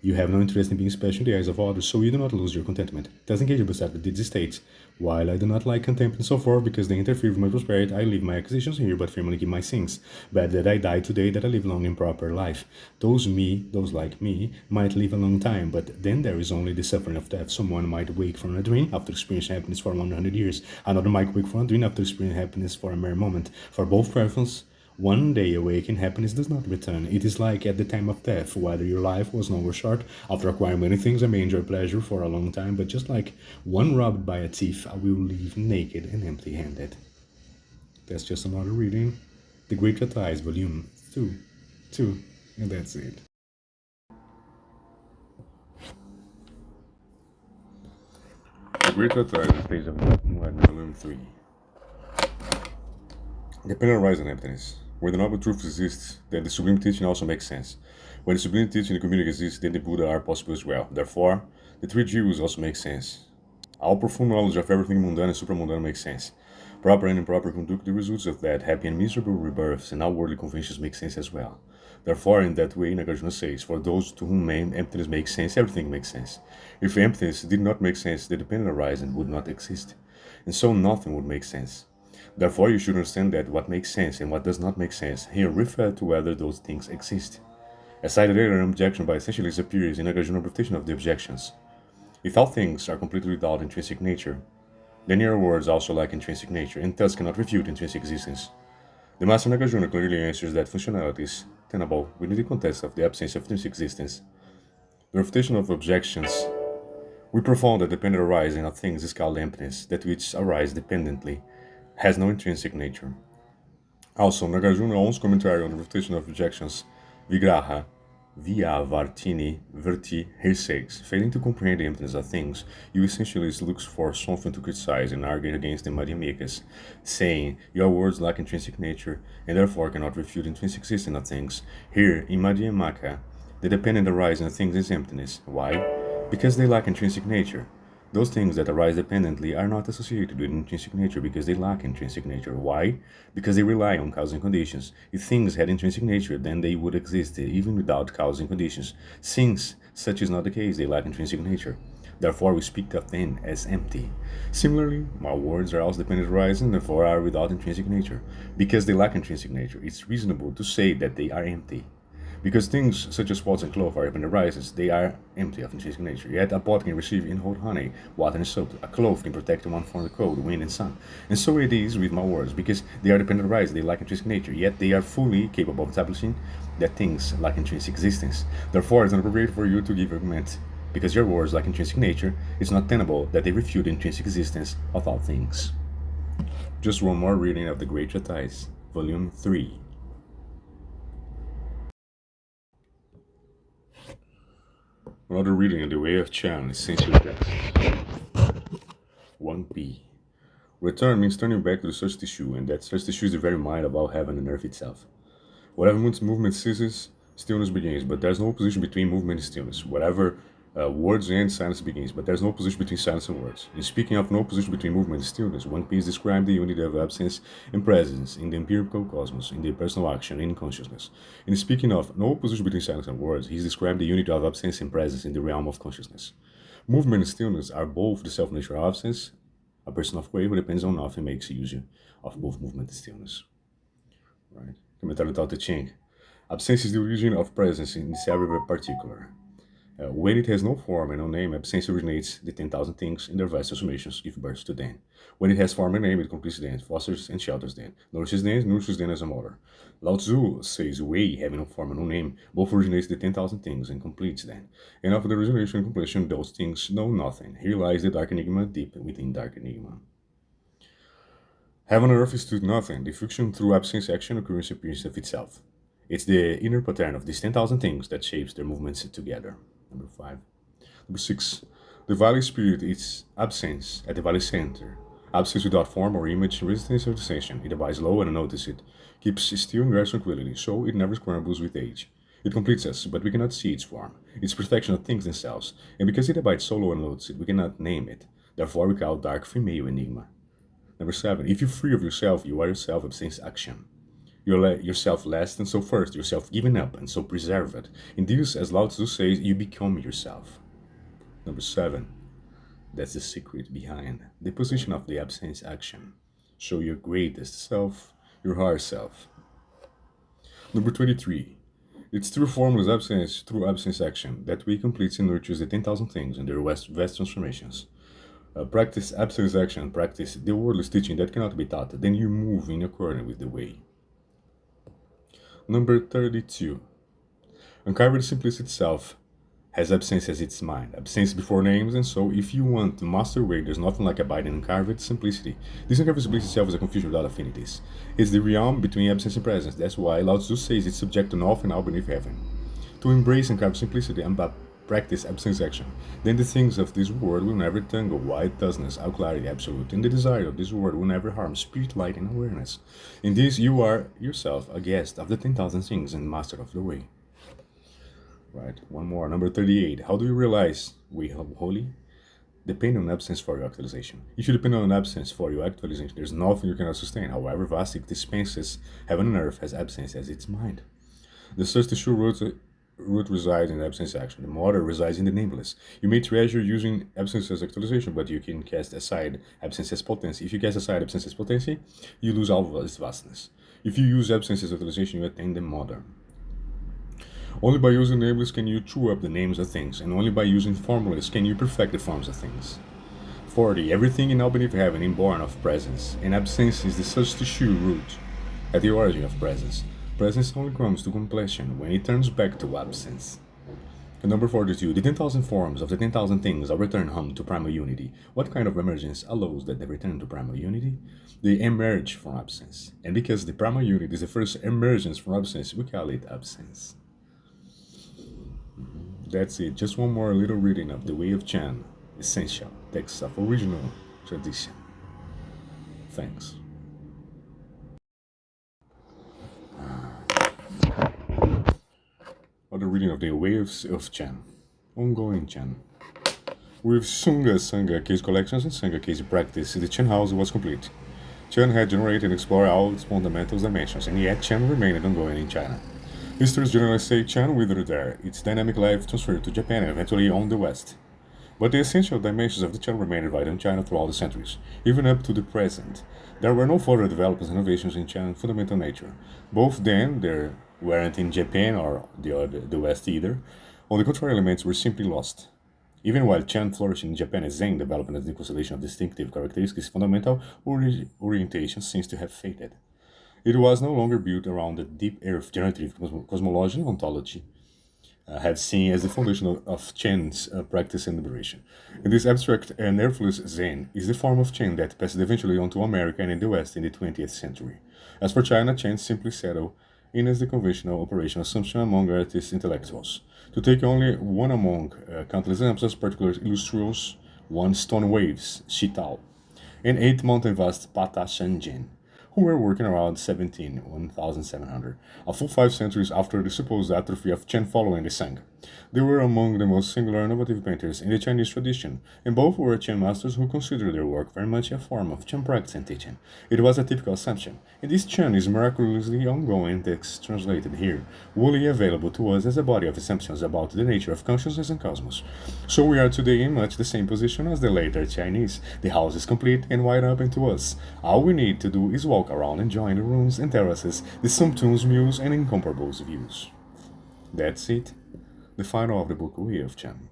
Speaker 1: You have no interest in being special in the eyes of others, so you do not lose your contentment. Thus engage yourself with these states. While I do not like contempt and so forth, because they interfere with my prosperity, I leave my acquisitions here, but firmly keep my sins. Bad that I die today, that I live long and proper life. Those like me, might live a long time, but then there is only the suffering of death. Someone might wake from a dream after experiencing happiness for 100 years. Another might wake from a dream after experiencing happiness for a mere moment. For both preferences, one day awakened, happiness does not return. It is like at the time of death, whether your life was long or short. After acquiring many things, I may enjoy pleasure for a long time, but just like one robbed by a thief, I will leave naked and empty-handed. That's just another reading. The Great Treatise, Volume 2, and that's it. The Great Treatise, Stage of Enlightenment, Volume 3. Dependent arising emptiness. Where the noble truth exists, then the sublime teaching also makes sense. When the sublime teaching in the community exists, then the Buddha are possible as well. Therefore, the three Jews also make sense. All profound knowledge of everything mundane and supramundane makes sense. Proper and improper conduct, the results of that, happy and miserable rebirths, and all worldly conventions make sense as well. Therefore, in that way, Nagarjuna says, for those to whom emptiness makes sense, everything makes sense. If emptiness did not make sense, the dependent arising would not exist, and so nothing would make sense. Therefore, you should understand that what makes sense and what does not make sense here refer to whether those things exist. As cited earlier, an objection by essentialist appears in Nagarjuna's interpretation of the objections. If all things are completely without intrinsic nature, then your words also lack intrinsic nature, and thus cannot refute intrinsic existence. The Master Nagarjuna clearly answers that functionality is tenable within the context of the absence of intrinsic existence. The refutation of objections. We profound that dependent arising of things is called emptiness, that which arise dependently has no intrinsic nature. Also, Nagarjuna's own commentary on the refutation of objections, Vigraha, Vyavartini, Verti, here says, failing to comprehend the emptiness of things, you essentially looks for something to criticize and argue against the Madhyamikas, saying, your words lack intrinsic nature, and therefore cannot refute intrinsic existence of things. Here, in Madhyamaka, the dependent arising of things is emptiness. Why? Because they lack intrinsic nature. Those things that arise dependently are not associated with intrinsic nature because they lack intrinsic nature. Why? Because they rely on causing conditions. If things had intrinsic nature, then they would exist even without causing conditions. Since such is not the case, they lack intrinsic nature. Therefore, we speak of them as empty. Similarly, my words are also dependent arising, therefore are without intrinsic nature. Because they lack intrinsic nature, it's reasonable to say that they are empty. Because things such as pots and cloth are dependent arises, they are empty of intrinsic nature. Yet a pot can receive and hold honey, water and soap. A cloth can protect one from the cold, wind, and sun. And so it is with my words, because they are dependent arising, they lack intrinsic nature. Yet they are fully capable of establishing that things lack intrinsic existence. Therefore, it's inappropriate for you to give argument. Because your words lack intrinsic nature, it's not tenable that they refute the intrinsic existence of all things. Just one more reading of the Great Treatise, Volume 3. Another reading in the Way of Chan, essential text. 1b. Return means turning back to the source tissue, and that source tissue is the very mind of all heaven and earth itself. Whatever movement ceases, stillness begins, but there's no opposition between movement and stillness. Whatever words end, silence begins, but there's no opposition between silence and words. In speaking of no opposition between movement and stillness, 1p describes the unity of absence and presence in the empirical cosmos, in the personal action, and in consciousness. In speaking of no opposition between silence and words, he's described the unity of absence and presence in the realm of consciousness. Movement and stillness are both the self-nature of absence, a person of way who depends on nothing makes use of both movement and stillness. Right? Comentário Tao Te Ching. Absence is the origin of presence in several particular. When it has no form and no name, absence originates the 10,000 things in their vast transformations give birth to them. When it has form and name, it completes them, fosters and shelters them, nourishes them as a mother. Lao Tzu says Wei, having no form and no name, both originates the 10,000 things and completes them. And after the origination and completion, those things know nothing. Here lies the dark enigma deep within dark enigma. Heaven and earth is to nothing, the friction through absence, action, occurrence, appearance of itself. It's the inner pattern of these 10,000 things that shapes their movements together. Number 5. Number 6. The valley spirit is absence at the valley center. Absence without form or image, resistance or dissension. It abides low and unnoticed. Keeps still in great tranquility, so it never scrambles with age. It completes us, but we cannot see its form. Its perfection of things themselves. And because it abides so low and unnoticed, we cannot name it. Therefore we call dark female enigma. Number 7, if you're free of yourself, you are yourself absence action. You let yourself last and so first, yourself giving up and so preserve it. In this, as Lao Tzu says, you become yourself. Number 7, that's the secret behind the position of the absence action. Show your greatest self, your higher self. Number 23, it's through formless absence, through absence action, that we complete and nurtures the 10,000 things and their vast transformations. Practice absence action, practice the wordless teaching that cannot be taught, then you move in accordance with the way. Number 32, uncover the simplicity itself has absence as its mind, absence before names, and so if you want to master way, there's nothing like abiding in uncovered simplicity. This uncovered simplicity itself is a confusion without affinities. It's the realm between absence and presence. That's why Lao Tzu says it's subject to north and now beneath heaven. To embrace uncovered simplicity and practice absence action, then the things of this world will never tangle, white doesn't, our clarity absolute, and the desire of this world will never harm spirit, light, and awareness. In this, you are yourself a guest of the 10,000 things and master of the way. Right, one more, number 38. How do you realize we are holy? Depend on absence for your actualization. If you depend on absence for your actualization, there's nothing you cannot sustain. However vast it dispenses, heaven and earth has absence as its mind. The search to true root resides in absence action. The mother resides in the nameless. You may treasure using absence as actualization, but you can cast aside absence as potency. If you cast aside absence as potency, you lose all of its vastness. If you use absence as actualization, you attain the mother. Only by using nameless can you true up the names of things, and only by using formulas can you perfect the forms of things. 40. Everything in now beneath heaven is born of presence, and absence is the substitute root at the origin of presence. Presence only comes to completion when it turns back to absence. And number 42. The 10,000 forms of the 10,000 things are returned home to primal unity. What kind of emergence allows that they return to primal unity? They emerge from absence. And because the primal unity is the first emergence from absence, we call it absence. That's it. Just one more little reading of The Way of Chan, essential text of original tradition. Thanks. Other reading of The Way of Chan, ongoing Chan. With Sunga Sangha case collections and Sangha case practice, the Chan house was complete. Chan had generated and explored all its fundamental dimensions, and yet Chan remained ongoing in China. Historians generally say Chan withered there, its dynamic life transferred to Japan and eventually on the West. But the essential dimensions of the Chan remained vital in China throughout the centuries, even up to the present. There were no further developments and innovations in Chan's fundamental nature. Both then, there weren't in Japan or the West either. On the contrary, elements were simply lost. Even while Chan flourished in Japan as Zen, development as the constellation of distinctive characteristics, fundamental orientation seems to have faded. It was no longer built around the deep earth generative cosmology and ontology, have seen as the foundation of Chen's practice and liberation. And this abstract and earthless Zen is the form of Chen that passed eventually on to America and in the West in the 20th century. As for China, Chen simply settled in as the conventional operation assumption among artist intellectuals. To take only one among countless examples, particular illustrious, 1 stone waves, Shitao, and 8 mountain vast Pata Shanjin, who were working around 1700, a full 5 centuries after the supposed atrophy of Chen following the Sangha. They were among the most singular and innovative painters in the Chinese tradition, and both were Chen masters who considered their work very much a form of Chen practice and teaching. It was a typical assumption, and this Chen is miraculously ongoing text translated here, wholly available to us as a body of assumptions about the nature of consciousness and cosmos. So we are today in much the same position as the later Chinese. The house is complete and wide open to us. All we need to do is walk around enjoying the rooms and terraces, the sumptuous meals and incomparable views. That's it. The final of the book Way of Chan.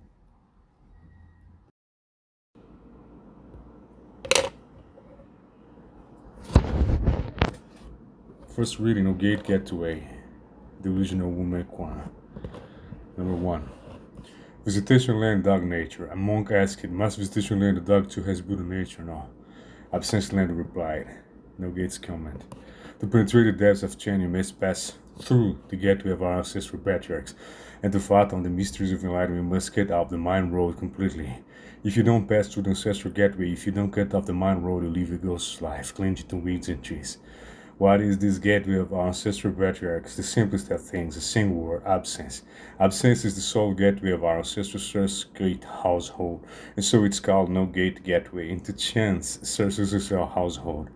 Speaker 1: First reading of Gate Gateway, Delusional Woman Kwan. Number 1. Visitation land dog nature. A monk asked, must visitation land the dog too has Buddha nature? No. Absence land replied. No gates comment. To penetrate the depths of Chen, you must pass through the gateway of our ancestral patriarchs, and to fathom the mysteries of enlightenment, we must get off the mind road completely. If you don't pass through the ancestral gateway, if you don't cut off the mind road, you live a ghost life, clinging to weeds and trees. What is this gateway of our ancestral patriarchs? The simplest of things, a single word, absence. Absence is the sole gateway of our ancestral source gate household, and so it's called no gate gateway into chance sources our household.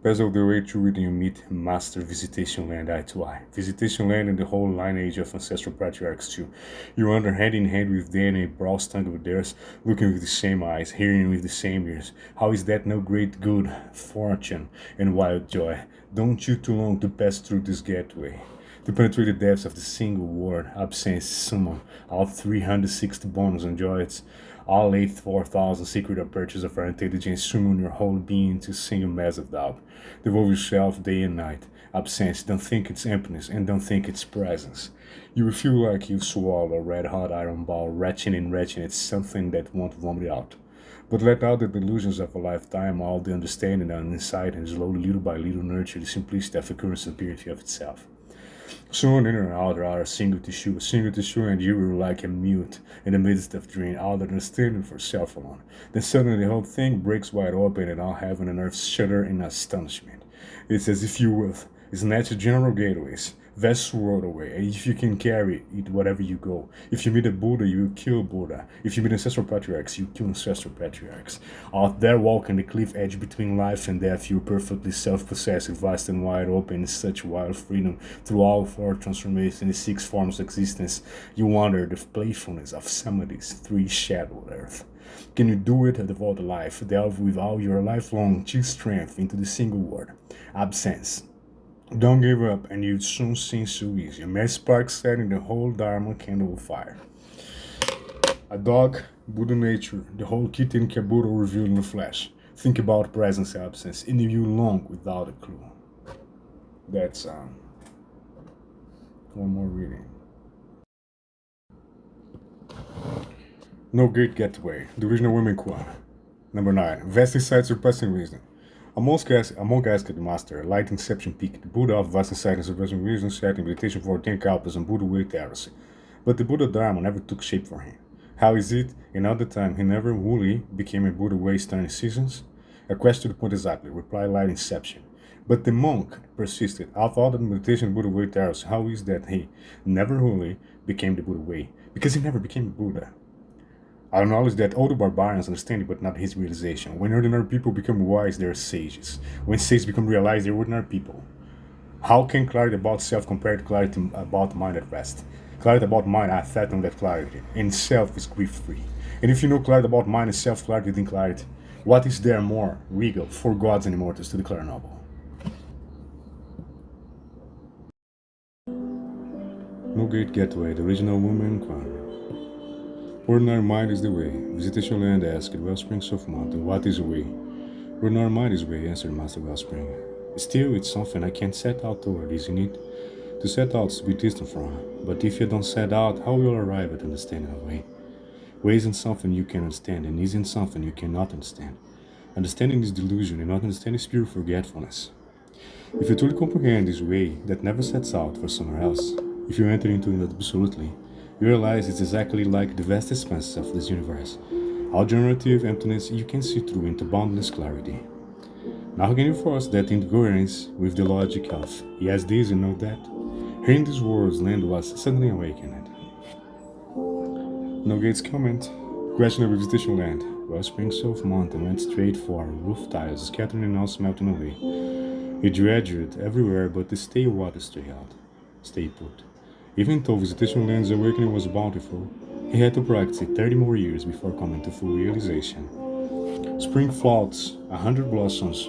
Speaker 1: Pass all the way through it and you meet Master Visitation Land eye to eye. Visitation Land and the whole lineage of ancestral patriarchs too. You wander hand in hand with them in a broad tongue of theirs, looking with the same eyes, hearing with the same ears. How is that no great good fortune and wild joy? Don't you too long to pass through this gateway. To penetrate the depths of the single word, absence, summon, all 360 bonus and joys, all 84,000 secret apertures of our intelligence, summon your whole being to a single mass of doubt. Devote yourself day and night. Absence, don't think it's emptiness and don't think it's presence. You will feel like you swallow a red hot iron ball, retching and retching it's something that won't vomit out. But let out the delusions of a lifetime, all the understanding and insight, and slowly, little by little, nurture the simplicity of occurrence and purity of itself. Soon in and out are a single tissue, and you were like a mute in the midst of dream, all that understanding for self alone. Then suddenly the whole thing breaks wide open, and all heaven and earth shudder in astonishment. It's as if you would snatch general gateways, vast world away, and if you can carry it wherever you go. If you meet a Buddha, you kill Buddha. If you meet ancestral patriarchs, you kill ancestral patriarchs. Out there walking the cliff edge between life and death, you're perfectly self-possessed, vast and wide open in such wild freedom through all four transformations in the six forms of existence. You wander the playfulness of somebody's three-shadowed earth. Can you do it at all the life? Delve with all your lifelong chi strength into the single word, absence. Don't give up, and you'd soon see so easy. A mad spark setting the whole Dharma candle fire. A dog, Buddha nature, the whole kitten Buddha revealed in the flesh. Think about presence absence, and you long without a clue. That's one more reading. No great gateway. The original women Kwan. Number 9. Vast insight surpassing wisdom. A monk asked the master, light inception peak, the Buddha of vast insight and surpassing wisdom sat in meditation for 10 kalpas and Buddha way heresy. But the Buddha Dharma never took shape for him. How is it, in all the time, he never wholly became a Buddha way turning seasons? A question to the point exactly, reply light inception. But the monk persisted. After all the meditation Buddha way heresy, how is that he never wholly became the Buddha way? Because he never became a Buddha. I acknowledge that all the barbarians understand it, but not his realization. When ordinary people become wise, they are sages. When sages become realized, they are ordinary people. How can clarity about self compare to clarity about mind at rest? Clarity about mind, I fathom that clarity, and self is grief-free. And if you know clarity about mind and self, clarity than clarity, what is there more regal for gods and immortals to declare noble? No great gateway, the original woman Kwan. Ordinary mind is the way. Visitation Land asked, Wellspring of Mountain, what is the way? Ordinary mind is the way, answered Master Wellspring. Still, it's something I can't set out toward, isn't it? To set out is to be distant from, but if you don't set out, how will you arrive at understanding a way? Way isn't something you can understand, and isn't something you cannot understand. Understanding is delusion, and not understanding is pure forgetfulness. If you truly comprehend this way that never sets out for somewhere else, if you enter into it absolutely, you realize it's exactly like the vast expanses of this universe. All generative emptiness you can see through into boundless clarity. Now can you force that into coherence with the logic of yes this and no that? Hearing these words, Land was suddenly awakened. No Gates comment. Questionable Visitation Land. Wellspring South Mountain went straight for roof tiles, scattering and now melting away. It dredged everywhere, but the stay water stay out. Stay put. Even though Visitation Land's awakening was bountiful, he had to practice it 30 more years before coming to full realization. Spring flouts, 100 blossoms,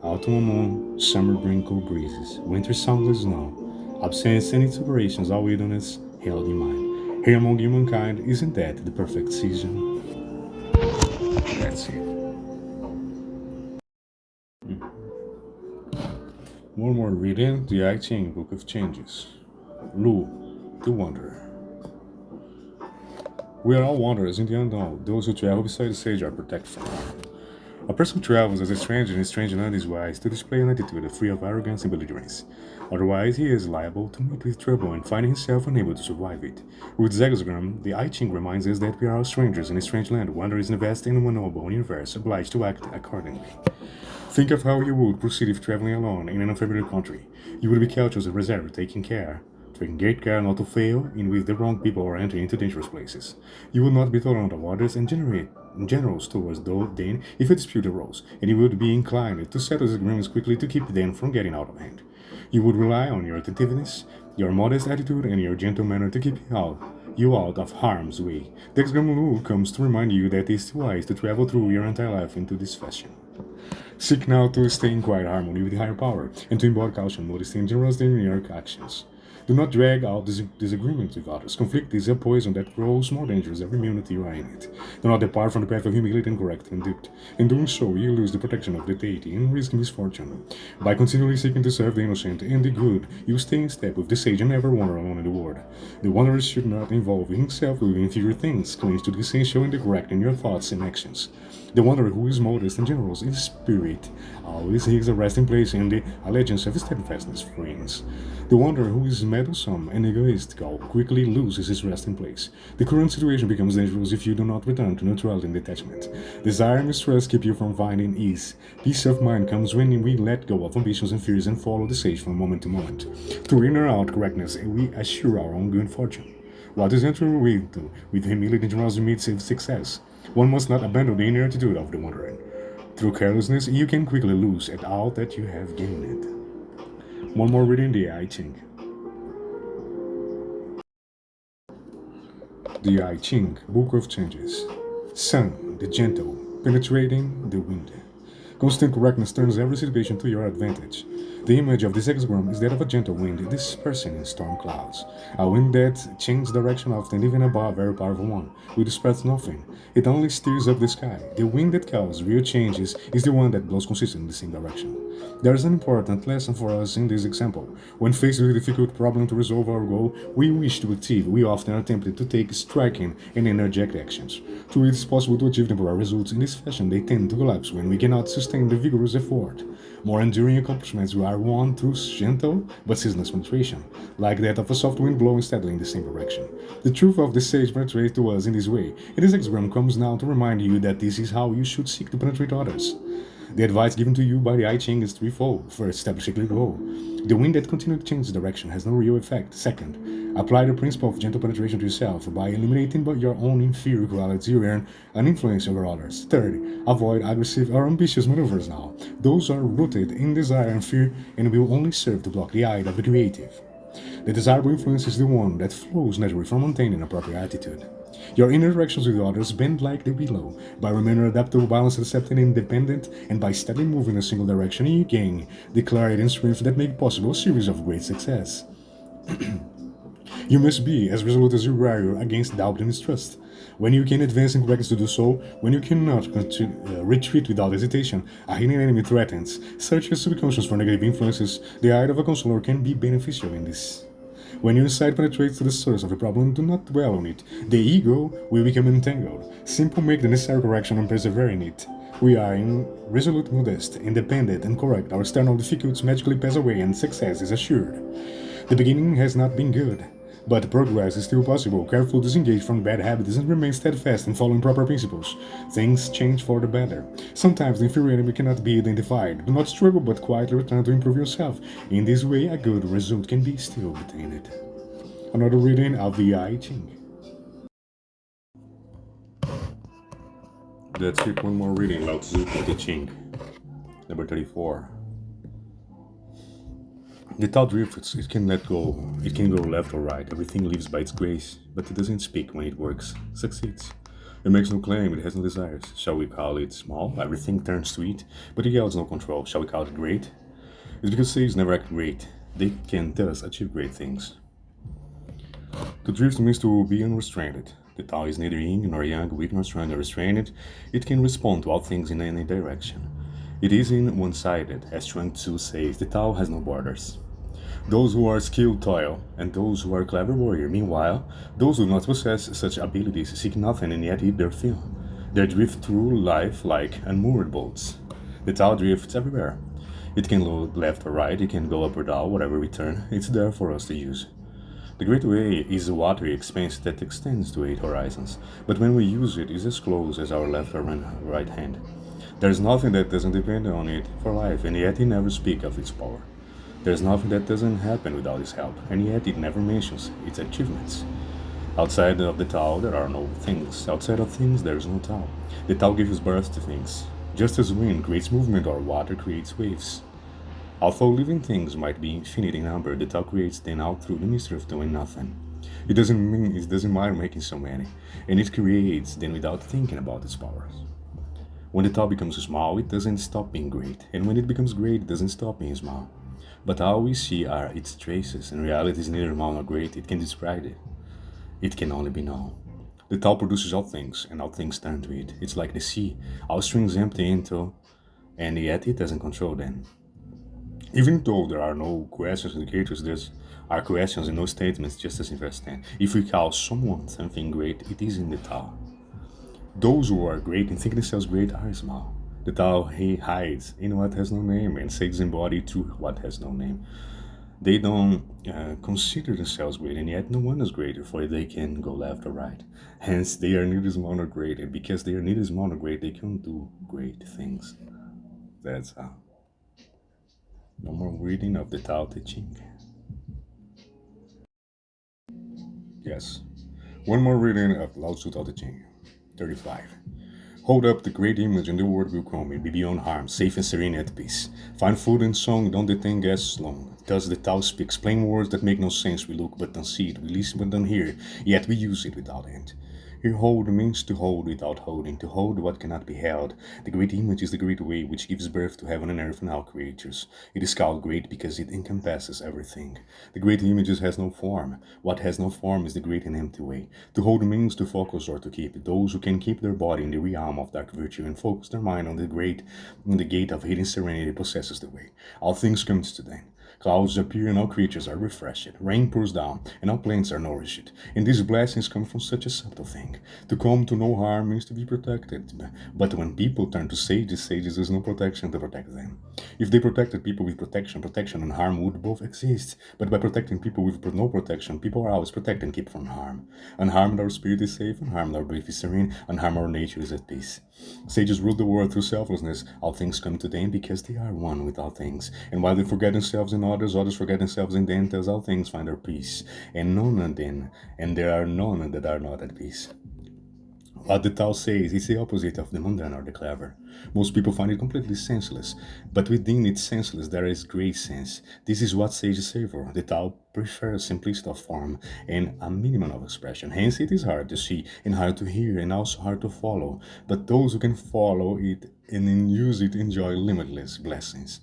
Speaker 1: autumn moon, summer bring cool breezes, winter soundless snow, absence and its operations, all wilderness held in mind. Here among humankind, isn't that the perfect season? That's it. One more reading, the I Ching Book of Changes. Lu, the Wanderer. We are all wanderers in the unknown. Those who travel beside the sage are protected from harm. A person who travels as a stranger in a strange land is wise to display an attitude free of arrogance and belligerence. Otherwise, he is liable to meet with trouble and find himself unable to survive it. With Zagazgram, the I Ching reminds us that we are all strangers in a strange land, wanderers in a vast and unknowable universe, obliged to act accordingly. Think of how you would proceed if traveling alone in an unfamiliar country. You would be cautious and reserved, taking great care not to fail in with the wrong people or enter into dangerous places. You would not be tolerant of others and generous towards them if a dispute arose, and you would be inclined to settle disagreements quickly to keep them from getting out of hand. You would rely on your attentiveness, your modest attitude, and your gentle manner to keep you out of harm's way. The Exgramulu comes to remind you that it is wise to travel through your entire life into this fashion. Seek now to stay in quiet harmony with the higher power, and to embody caution, modesty, and generosity in your actions. Do not drag out disagreements with others. Conflict is a poison that grows more dangerous every minute you are in it. Do not depart from the path of humility and correct conduct. In doing so, you lose the protection of the deity and risk misfortune. By continually seeking to serve the innocent and the good, you stay in step with the sage and never wander alone in the world. The wanderer should not involve himself with inferior things, cling to the essential and the correct in your thoughts and actions. The wanderer who is modest and generous in spirit always seeks a resting place in the allegiance of steadfastness reigns. The wanderer who is meddlesome and egoistical quickly loses his resting place. The current situation becomes dangerous if you do not return to neutrality and detachment. Desire and mistrust keep you from finding ease. Peace of mind comes when we let go of ambitions and fears and follow the sage from moment to moment. Through inner out correctness, we assure our own good fortune. What is natural with humility and generosity meets success. One must not abandon the inner attitude of the wanderer. Through carelessness, you can quickly lose at all that you have gained. One more reading, the I Ching. The I Ching, Book of Changes. Sun, the gentle, penetrating the wind. Constant correctness turns every situation to your advantage. The image of this hexagram is that of a gentle wind dispersing in storm clouds. A wind that changes direction often, even above a very powerful one, which spreads nothing. It only steers up the sky. The wind that causes real changes is the one that blows consistently in the same direction. There is an important lesson for us in this example. When faced with a difficult problem to resolve our goal we wish to achieve, we often are tempted to take striking and energetic actions. Though it is possible to achieve temporary results in this fashion, they tend to collapse when we cannot sustain the vigorous effort. More enduring accomplishments are won through gentle but ceaseless penetration, like that of a soft wind blowing steadily in the same direction. The truth of the sage penetrates to us in this way, and this hexagram comes now to remind you that this is how you should seek to penetrate others. The advice given to you by the I Ching is threefold. First, establish a clear goal. The wind that continually changes direction has no real effect. Second, apply the principle of gentle penetration to yourself. By eliminating your own inferior qualities, you earn an influence over others. Third, avoid aggressive or ambitious maneuvers now. Those are rooted in desire and fear and will only serve to block the eye of the creative. The desirable influence is the one that flows naturally from maintaining a proper attitude. Your interactions with others bend like the willow. By remaining adaptable, balanced, accepting, independent, and by steadily moving in a single direction, you gain the clarity and strength that make possible a series of great success. You must be as resolute as you are against doubt and mistrust. When you can advance in correctness to do so, when you cannot retreat without hesitation, a hidden enemy threatens. Search your subconscious for negative influences. The eye of a counselor can be beneficial in this. When your insight penetrates to the source of the problem, do not dwell on it. The ego will become entangled. Simply make the necessary correction and persevere in it. We are resolute, modest, independent, and correct. Our external difficulties magically pass away and success is assured. The beginning has not been good, but progress is still possible. Carefully disengage from bad habits and remain steadfast in following proper principles. Things change for the better. Sometimes the inferior enemy cannot be identified. Do not struggle, but quietly return to improve yourself. In this way, a good result can be still obtained. Another reading of the I Ching. Let's pick one more reading, Lao Tzu of the Ching. Number 34. The Tao drifts, it can let go, it can go left or right, everything lives by its grace, but it doesn't speak when it works, succeeds. It makes no claim, it has no desires. Shall we call it small? Everything turns sweet, but it yields no control. Shall we call it great? It's because sages never act great. They can thus achieve great things. To drift means to be unrestrained. The Tao is neither yin nor yang, weak nor strong nor restrained. It can respond to all things in any direction. It isn't one-sided. As Chuang Tzu says, the Tao has no borders. Those who are skilled toil, and those who are clever warrior. Meanwhile, those who do not possess such abilities seek nothing and yet eat their fill. They drift through life like unmoored boats. The Tao drifts everywhere. It can go left or right, it can go up or down, whatever we turn, it's there for us to use. The Great Way is a watery expanse that extends to 8 horizons, but when we use it, it's as close as our left or right hand. There's nothing that doesn't depend on it for life, and yet it never speaks of its power. There's nothing that doesn't happen without its help, and yet it never mentions its achievements. Outside of the Tao, there are no things. Outside of things, there is no Tao. The Tao gives birth to things, just as wind creates movement or water creates waves. Although living things might be infinite in number, the Tao creates them out through the mystery of doing nothing. It doesn't matter making so many, and it creates them without thinking about its powers. When the Tao becomes small, it doesn't stop being great, and when it becomes great, it doesn't stop being small. But all we see are its traces, and reality is neither small nor great. It can describe it. It can only be known. The Tao produces all things, and all things turn to it. It's like the sea, all strings empty into, and yet it doesn't control them. Even though there are no questions indicators, there are questions and no statements, just as interesting. If we call someone something great, it is in the Tao. Those who are great and think themselves great are small. The Tao hides in what has no name and takes embodied through what has no name. They don't consider themselves great, and yet no one is greater, for they can go left or right. Hence, they are neither small nor great, and because they are neither small nor great, they can do great things. That's how. No more reading of the Tao Te Ching. Yes, one more reading of Lao Tzu Tao Te Ching. 35. Hold up the great image and the word will come and be beyond harm, safe and serene at peace. Find food and song, don't detain guests long. Thus the Tao speaks plain words that make no sense. We look but don't see it, we listen but don't hear, yet we use it without end. Here hold means to hold without holding, to hold what cannot be held. The great image is the great way which gives birth to heaven and earth and all creatures. It is called great because it encompasses everything. The great image has no form. What has no form is the great and empty way. To hold means to focus or to keep. Those who can keep their body in the realm of dark virtue and focus their mind on the gate of hidden serenity possesses the way. All things come to them. Clouds appear and all creatures are refreshed. Rain pours down and all plants are nourished. And these blessings come from such a subtle thing. To come to no harm means to be protected. But when people turn to sages, there's no protection to protect them. If they protected people with protection and harm would both exist. But by protecting people with no protection, people are always protected and keep from harm. Unharmed our spirit is safe, unharmed our breath is serene, unharmed our nature is at peace. Sages rule the world through selflessness. All things come to them because they are one with all things. And while they forget themselves in others forget themselves in them, thus all things find their peace. And there are none that are not at peace. What the Tao says is the opposite of the mundane or the clever. Most people find it completely senseless, but within its senseless there is great sense. This is what sages savor. The Tao prefers simplicity of form and a minimum of expression. Hence it is hard to see and hard to hear and also hard to follow. But those who can follow it and then use it enjoy limitless blessings.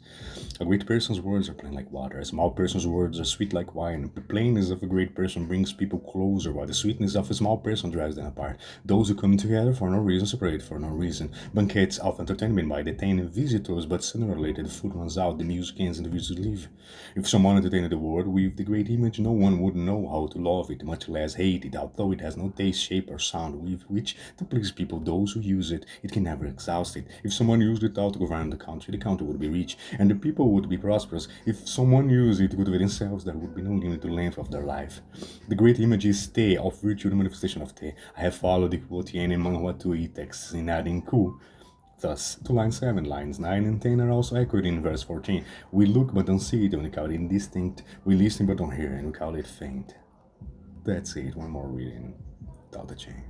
Speaker 1: A great person's words are plain like water. A small person's words are sweet like wine. The plainness of a great person brings people closer, while the sweetness of a small person drives them apart. Those who come together for no reason separate for no reason. Banquets of entertainment by detaining visitors, but sooner or later the food runs out, the music ends, and the visitors leave. If someone entertained the world with the great image, no one would know how to love it, much less hate it, although it has no taste, shape, or sound with which to please people. Those who use it, it can never exhaust it. If someone used it out to govern the country would be rich, and the people would be prosperous. If someone used it to cultivate themselves, there would be no limit to the length of their life. The great image is Te, of virtue, the manifestation of Te. I have followed the quotidian Manhuatui texts in adding Ku. Thus, to line 7, lines 9 and 10 are also echoed in verse 14. We look but don't see it, and we call it indistinct. We listen but don't hear, and we call it faint. That's it, one more reading. Tao Te Ching.